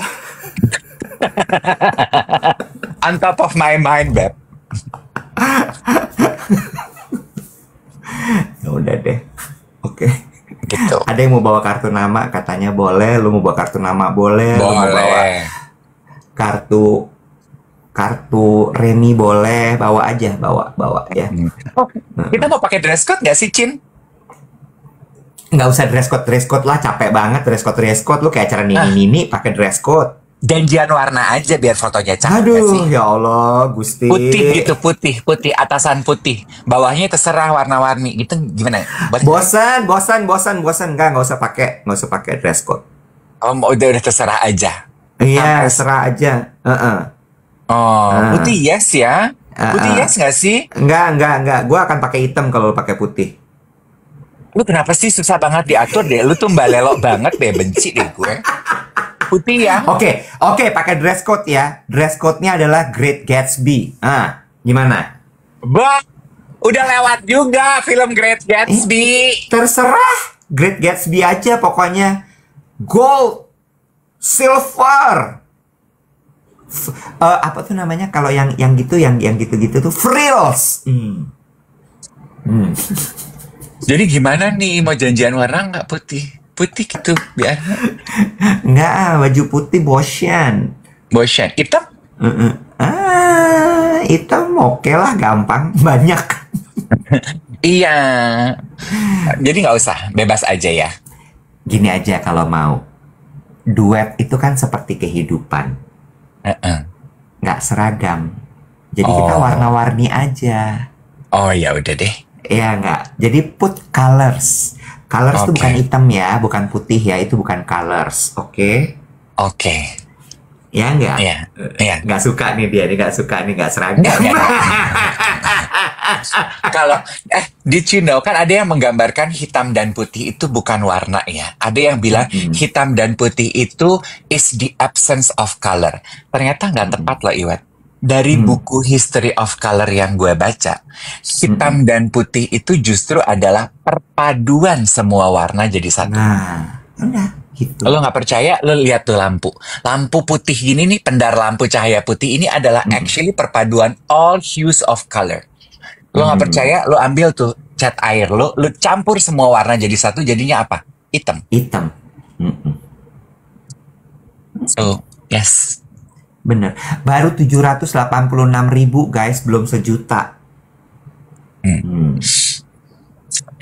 Speaker 1: On top of my mind, beb.
Speaker 2: Ya udah deh. Oke.
Speaker 1: Gitu.
Speaker 2: Ada yang mau bawa kartu nama, katanya boleh. Lu mau bawa kartu nama, boleh. Lu mau bawa kartu Remi, boleh. Bawa aja, bawa ya.
Speaker 1: Kita mau pakai dress code nggak sih, Cin?
Speaker 2: Nggak usah dress code lah, capek banget dress code. Lu kayak acara nini pakai dress code.
Speaker 1: Janjian warna aja biar fotonya cakep.
Speaker 2: Aduh, ya Allah, Gusti.
Speaker 1: Putih gitu, putih, atasan putih, bawahnya terserah warna-warni gitu, gimana?
Speaker 2: Bosan. Nggak usah pakai dress code.
Speaker 1: Oh, udah terserah aja.
Speaker 2: Iya, terserah aja.
Speaker 1: Putih yes ya? Putih yes nggak sih?
Speaker 2: Enggak. Gua akan pakai hitam kalau pakai putih.
Speaker 1: Lu kenapa sih susah banget diatur deh? Lu tuh balelok banget deh, benci deh gue. Putih ya?
Speaker 2: Oke, pakai dress code ya. Dress code-nya adalah Great Gatsby. Gimana?
Speaker 1: Bah, udah lewat juga film Great Gatsby.
Speaker 2: Terserah. Great Gatsby aja pokoknya. Gold, silver. Apa tuh namanya kalau yang gitu tuh frills.
Speaker 1: Jadi gimana nih, mau janjian warna nggak putih? Putih gitu, biar.
Speaker 2: Nggak, baju putih bosan.
Speaker 1: Bosan, hitam?
Speaker 2: Hitam oke lah, gampang, banyak.
Speaker 1: Iya. Jadi nggak usah, bebas aja ya.
Speaker 2: Gini aja kalau mau. Duet itu kan seperti kehidupan. Nggak seragam. Jadi kita warna-warni aja.
Speaker 1: Oh ya udah deh.
Speaker 2: Iya nggak. Jadi put colors. Colors itu bukan hitam ya, bukan putih ya. Itu bukan colors. Oke?
Speaker 1: Oke.
Speaker 2: Ya nggak?
Speaker 1: Iya.
Speaker 2: Nggak suka nih dia. Dia nggak suka nih, nggak seragam.
Speaker 1: Kalau did you know, kan ada yang menggambarkan hitam dan putih itu bukan warna ya. Ada yang bilang hitam dan putih itu is the absence of color. Ternyata nggak tepat loh, Iwet. Dari buku History of Color yang gue baca, hitam dan putih itu justru adalah perpaduan semua warna jadi satu.
Speaker 2: Nah, udah gitu.
Speaker 1: Lo nggak percaya, lo lihat tuh lampu. Lampu putih gini nih, pendar lampu cahaya putih ini adalah actually perpaduan all hues of color. Lo nggak percaya, lo ambil tuh cat air, lo campur semua warna jadi satu, jadinya apa? hitam.
Speaker 2: Hitam. Mm-mm.
Speaker 1: So, yes.
Speaker 2: Bener. Baru 786.000 guys, belum sejuta.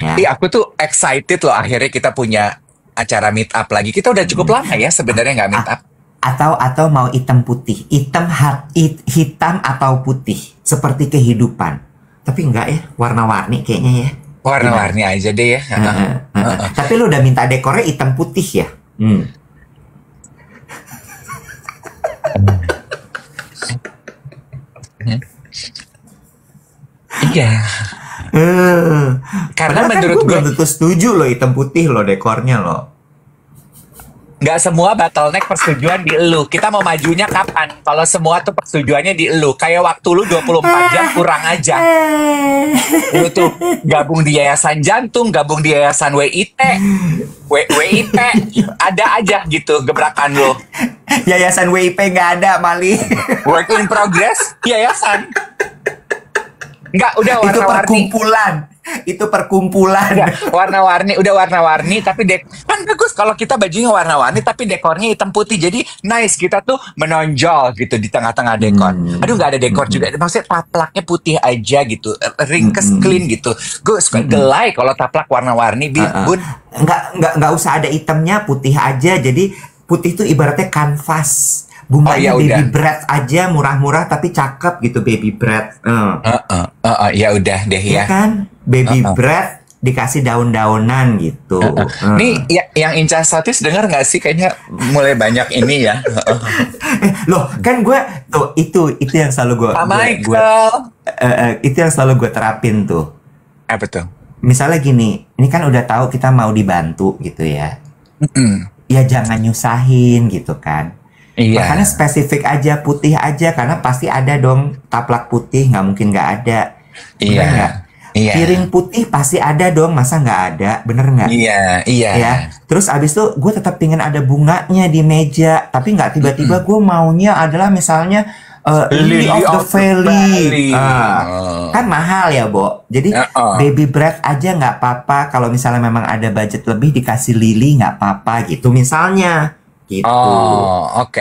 Speaker 2: Ya.
Speaker 1: Aku tuh excited loh akhirnya kita punya acara meet up lagi. Kita udah cukup lama ya sebenarnya nggak meet up.
Speaker 2: Atau mau hitam putih, hitam atau putih, seperti kehidupan. Tapi enggak ya, warna-warni kayaknya ya.
Speaker 1: Warna-warni aja deh ya.
Speaker 2: Tapi lu udah minta dekornya hitam putih ya?
Speaker 1: Iya. Karena
Speaker 2: Padahal
Speaker 1: menurut
Speaker 2: kan gue
Speaker 1: gue
Speaker 2: belum tentu setuju loh hitam putih loh dekornya loh.
Speaker 1: nggak semua bottleneck persetujuan di elu. Kita mau majunya kapan? Kalau semua tuh persetujuannya di elu. Kayak waktu lu 24 jam kurang aja. Lu tuh gabung di Yayasan Jantung, gabung di Yayasan WIT, WIP, ada aja gitu gebrakan lu.
Speaker 2: Yayasan WIP nggak ada, Mali.
Speaker 1: Work in progress, yayasan. Enggak, udah
Speaker 2: Itu
Speaker 1: warna-warni.
Speaker 2: perkumpulan. Itu perkumpulan.
Speaker 1: Enggak, warna-warni, udah warna-warni, tapi kan bagus kalau kita bajunya warna-warni, tapi dekornya hitam putih. Jadi nice, kita tuh menonjol gitu di tengah-tengah dekor. Aduh, nggak ada dekor juga. Maksudnya taplaknya putih aja gitu, ringkes clean gitu. Gue suka gelai kalau taplak warna-warni, Bun.
Speaker 2: Nggak usah ada hitamnya, putih aja. Jadi putih itu ibaratnya kanvas. Bunganya
Speaker 1: Oh, ya
Speaker 2: baby
Speaker 1: udah.
Speaker 2: breath aja, murah-murah tapi cakep gitu, baby breath.
Speaker 1: Ya udah deh
Speaker 2: Ya
Speaker 1: ya.
Speaker 2: kan? Baby breath dikasih daun-daunan gitu.
Speaker 1: Nih, yang Inca Satis dengar nggak sih? Kayaknya mulai banyak ini ya.
Speaker 2: Loh, kan gue tuh itu yang selalu gue
Speaker 1: Pak Michael.
Speaker 2: itu yang selalu gue terapin tuh.
Speaker 1: Apa tuh?
Speaker 2: Misalnya gini, ini kan udah tahu kita mau dibantu gitu ya. Ya jangan nyusahin gitu kan.
Speaker 1: Iya.
Speaker 2: Makanya spesifik aja, putih aja, karena pasti ada dong taplak putih, nggak mungkin nggak ada. Bener
Speaker 1: Iya.
Speaker 2: nggak?
Speaker 1: Iya.
Speaker 2: Piring putih pasti ada dong, masa nggak ada? Bener nggak?
Speaker 1: Iya, iya.
Speaker 2: Ya, terus abis itu gue tetap pingin ada bunganya di meja, tapi nggak tiba-tiba gue maunya adalah misalnya Lily of the Valley. Kan mahal ya, Bo. Jadi baby breath aja nggak apa-apa. Kalau misalnya memang ada budget lebih dikasih lily nggak apa-apa gitu misalnya. Gitu.
Speaker 1: Oh, oke.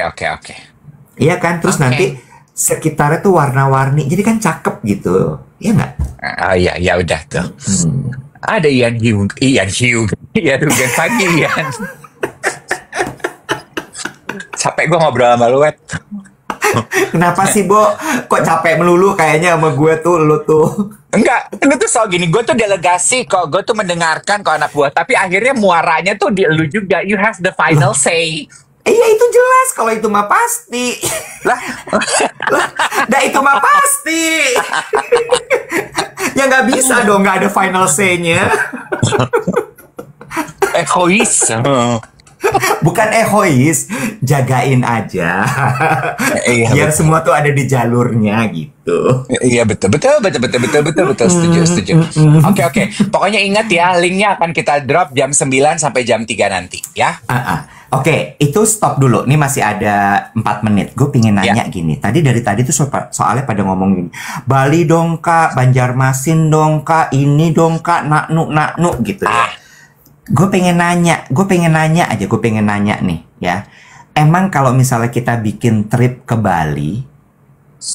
Speaker 2: Iya kan, terus
Speaker 1: Oke.
Speaker 2: nanti sekitarnya tuh warna-warni, jadi kan cakep gitu, iya nggak?
Speaker 1: Iya, ya udah tuh. Ada Ian Hugen pagi Ian. Capek gue ngobrol sama lu, Wet.
Speaker 2: Kenapa sih, Bo? Kok capek melulu kayaknya sama gue tuh, lu tuh.
Speaker 1: Enggak, lu tuh soal gini, gue tuh delegasi kok, gue tuh mendengarkan kok anak buah, tapi akhirnya muaranya tuh di lu juga, you have the final say.
Speaker 2: Iya itu jelas, kalau itu mah pasti. Lah, itu mah pasti. Ya nggak bisa dong, nggak ada final say-nya.
Speaker 1: Egois.
Speaker 2: Bukan egois, jagain aja.
Speaker 1: Iya,
Speaker 2: Biar
Speaker 1: betul.
Speaker 2: semua tuh ada di jalurnya gitu.
Speaker 1: Iya betul, setuju. Oke. Pokoknya ingat ya, linknya akan kita drop jam 9 sampai jam 3 nanti ya.
Speaker 2: Oke, itu stop dulu. Ini masih ada 4 menit. Gue pingin nanya gini. Tadi dari tadi tuh soalnya pada ngomong gini. Bali dong kak, Banjarmasin dong kak, ini dong kak, naknu gitu ya. Gue pengen nanya nih ya. Emang kalau misalnya kita bikin trip ke Bali,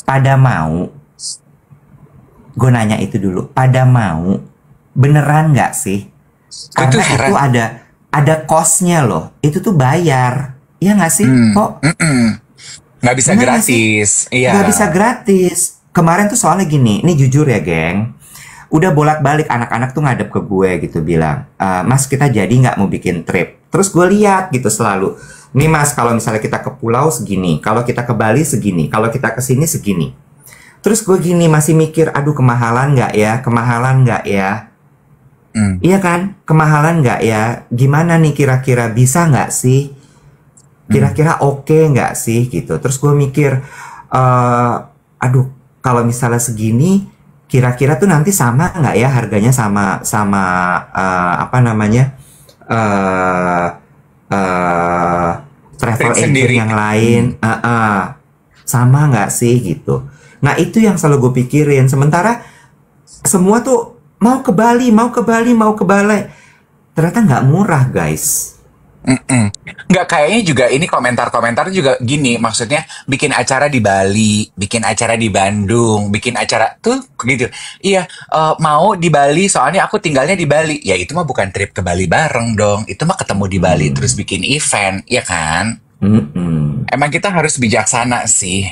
Speaker 2: pada mau? Gue nanya itu dulu. Pada mau? Beneran nggak sih? Karena itu ada cost-nya loh. Itu tuh bayar. Iya nggak sih? Kok?
Speaker 1: Nggak bisa
Speaker 2: Bener nggak
Speaker 1: gratis. Iya.
Speaker 2: Nggak bisa gratis. Kemarin tuh soalnya gini. Ini jujur ya, geng. Udah bolak-balik anak-anak tuh ngadep ke gue gitu bilang, Mas kita jadi nggak mau bikin trip? Terus gue lihat gitu selalu, nih Mas kalau misalnya kita ke pulau segini, kalau kita ke Bali segini, kalau kita ke sini segini. Terus gue gini masih mikir, aduh kemahalan nggak ya? Iya kan, kemahalan nggak ya? Gimana nih kira-kira bisa nggak sih? Kira-kira oke nggak sih gitu? Terus gue mikir, aduh kalau misalnya segini kira-kira tuh nanti sama nggak ya harganya sama apa namanya travel agent
Speaker 1: sendiri.
Speaker 2: yang lain sama nggak sih gitu. Nah itu yang selalu gue pikirin. Sementara semua tuh mau ke Bali. ternyata nggak murah guys.
Speaker 1: Mm-mm. Nggak, kayaknya juga ini komentar-komentar juga gini, maksudnya bikin acara di Bali, bikin acara di Bandung, bikin acara tuh gitu. Iya, mau di Bali soalnya aku tinggalnya di Bali. Ya itu mah bukan trip ke Bali bareng dong. Itu mah ketemu di Bali terus
Speaker 2: Hmm.
Speaker 1: bikin event, ya kan?
Speaker 2: Mm-mm.
Speaker 1: Emang kita harus bijaksana sih.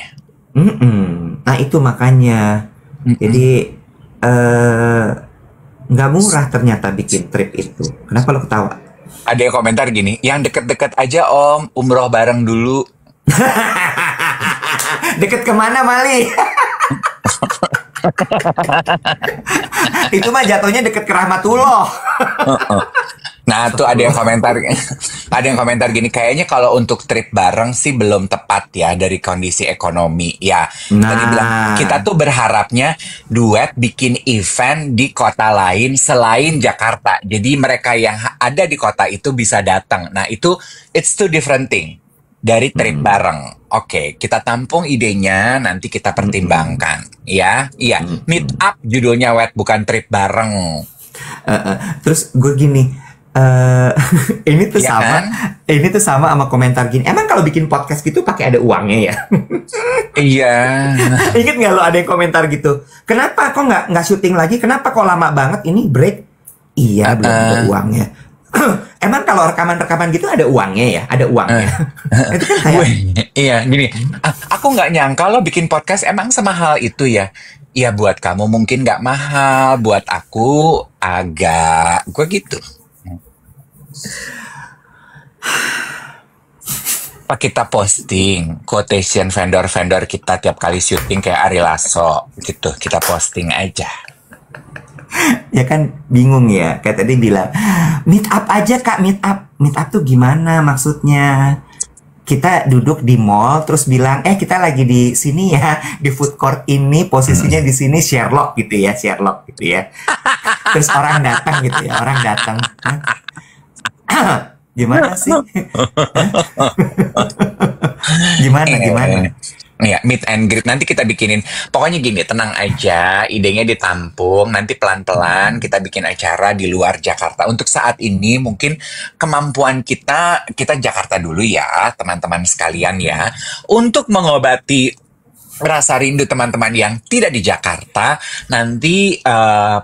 Speaker 2: Mm-mm. Nah itu makanya.
Speaker 1: Mm-mm.
Speaker 2: Jadi eh nggak murah ternyata bikin trip itu. Kenapa lo ketawa?
Speaker 1: Ada yang komentar gini, yang deket-deket aja om, umroh bareng dulu.
Speaker 2: Deket kemana Mali? Itu mah jatuhnya deket ke Rahmatullah.
Speaker 1: Nah, tuh ada yang komentar, ada yang komentar gini, kayaknya kalau untuk trip bareng sih belum tepat ya dari kondisi ekonomi. Ya, tadi bilang kita
Speaker 2: Nah,
Speaker 1: tuh berharapnya duet bikin event di kota lain selain Jakarta. Jadi mereka yang ada di kota itu bisa datang. Nah, itu it's two different thing dari trip
Speaker 2: mm-mm,
Speaker 1: bareng. Oke, kita tampung idenya, nanti kita
Speaker 2: mm-mm,
Speaker 1: pertimbangkan. Ya, iya, meet
Speaker 2: mm-mm.
Speaker 1: up judulnya wet, bukan trip bareng.
Speaker 2: Terus gue gini, eh ini tuh
Speaker 1: Iya
Speaker 2: sama,
Speaker 1: kan?
Speaker 2: ini tuh sama komentar gini. Emang kalau bikin podcast gitu pakai ada uangnya ya?
Speaker 1: Iya.
Speaker 2: Ingat nggak lo ada yang komentar gitu? Kenapa kok nggak syuting lagi? Kenapa kok lama banget ini break? Iya belum ada
Speaker 1: Eh,
Speaker 2: uangnya. Emang kalau rekaman-rekaman gitu ada uangnya ya? Ada uangnya.
Speaker 1: eh.
Speaker 2: Itu kan kayak
Speaker 1: Gue, iya, gini. Aku nggak nyangka lo bikin podcast emang semahal itu ya. Ya buat kamu mungkin nggak mahal, buat aku agak, gue gitu. Apa kita posting quotation vendor-vendor kita tiap kali syuting kayak Ari Lasso gitu, kita posting aja.
Speaker 2: ya kan bingung ya. Kayak tadi bilang meet up aja kak, meet up. Meet up tuh gimana maksudnya? Kita duduk di mall terus bilang kita lagi di sini ya di food court ini posisinya di sini Sherlock gitu ya Sherlock gitu ya terus orang datang gitu ya orang datang. Gimana sih? Gimana?
Speaker 1: Ya, meet and greet nanti kita bikinin. Pokoknya gini, tenang aja, idenya ditampung, nanti pelan-pelan kita bikin acara di luar Jakarta. Untuk saat ini mungkin kemampuan kita Jakarta dulu ya, teman-teman sekalian ya, untuk mengobati rasa rindu teman-teman yang tidak di Jakarta. Nanti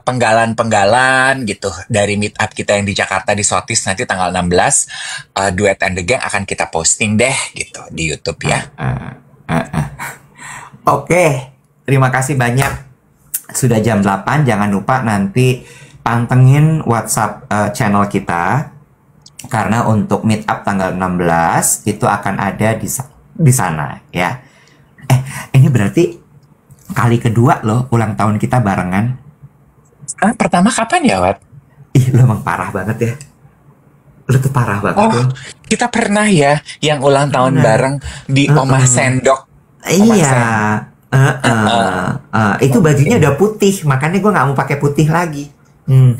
Speaker 1: penggalan-penggalan gitu dari meet up kita yang di Jakarta di Sotis nanti tanggal 16, Duet and the Gang akan kita posting deh gitu di YouTube ya.
Speaker 2: Oke, terima kasih banyak. Sudah jam 8, jangan lupa nanti pantengin WhatsApp channel kita. Karena untuk meet up tanggal 16 itu akan ada di sana ya. Ini berarti kali kedua loh ulang tahun kita barengan.
Speaker 1: Pertama kapan ya, Wat?
Speaker 2: Ih, lo emang parah banget ya. Lo tuh parah banget
Speaker 1: Oh,
Speaker 2: lo.
Speaker 1: kita pernah ya yang ulang tahun
Speaker 2: Pernah.
Speaker 1: bareng di Omah
Speaker 2: Heeh.
Speaker 1: Sendok. Omah
Speaker 2: Iya.
Speaker 1: Sendok.
Speaker 2: Itu bajunya
Speaker 1: Oke.
Speaker 2: udah putih, makanya gue nggak mau pakai putih lagi. Hmm.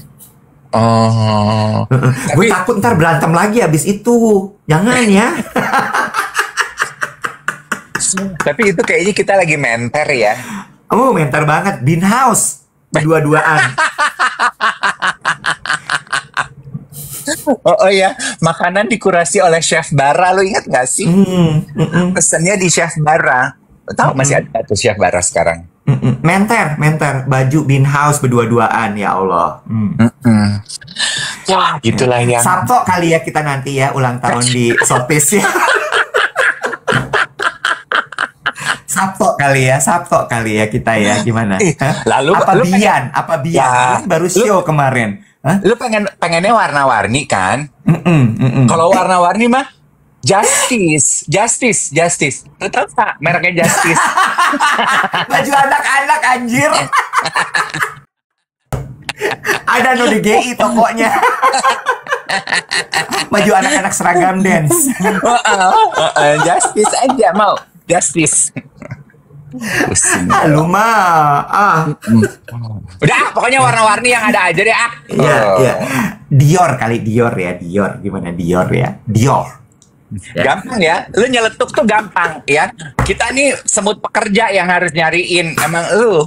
Speaker 1: Oh,
Speaker 2: Gue
Speaker 1: tapi
Speaker 2: takut ntar berantem lagi abis itu. Jangan ya.
Speaker 1: tapi itu kayaknya kita lagi menter ya.
Speaker 2: Oh, mentor banget. Bean House. Berdua-duaan.
Speaker 1: Oh ya, makanan dikurasi oleh Chef Bara, lo ingat nggak sih? Pesannya di Chef Bara. Tahu masih ada tuh Chef Bara sekarang.
Speaker 2: Menter. Baju Bean House berdua-duaan. Ya Allah.
Speaker 1: Mm-mm. Ya,
Speaker 2: Ya.
Speaker 1: gitulah yang.
Speaker 2: Sabtu kali ya kita nanti ya ulang tahun di Sotis ya. Sabtu kali ya kita ya. Gimana? Hah?
Speaker 1: Lalu
Speaker 2: Apa
Speaker 1: lu pengen,
Speaker 2: Bian? Apa Bian?
Speaker 1: ya,
Speaker 2: Bian baru
Speaker 1: lu
Speaker 2: show kemarin. Hah?
Speaker 1: lu pengennya warna-warni kan?
Speaker 2: Mm-mm.
Speaker 1: Kalau warna-warni mah Justice. Lu tahu nggak mereknya Justice?
Speaker 2: Baju anak-anak anjir. Ada no di GI tokonya. Baju anak-anak seragam dance.
Speaker 1: Justice aja mau. Justice. Pusing.
Speaker 2: Lu mah.
Speaker 1: Udah, pokoknya warna-warni yang ada aja deh ah.
Speaker 2: Iya. Dior kali Dior ya. Dior gimana Dior ya? Dior.
Speaker 1: Gampang ya, lu nyeletuk tuh gampang ya. Kita nih semut pekerja yang harus nyariin. Emang lu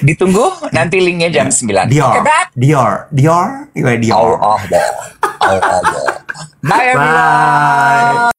Speaker 1: Ditunggu nanti linknya jam 9.
Speaker 2: Dior,
Speaker 1: Oke, Beb.
Speaker 2: Dior, gimana Dior?
Speaker 1: Oh, oh, oh, oh, oh. Bye, everyone.
Speaker 2: Bye.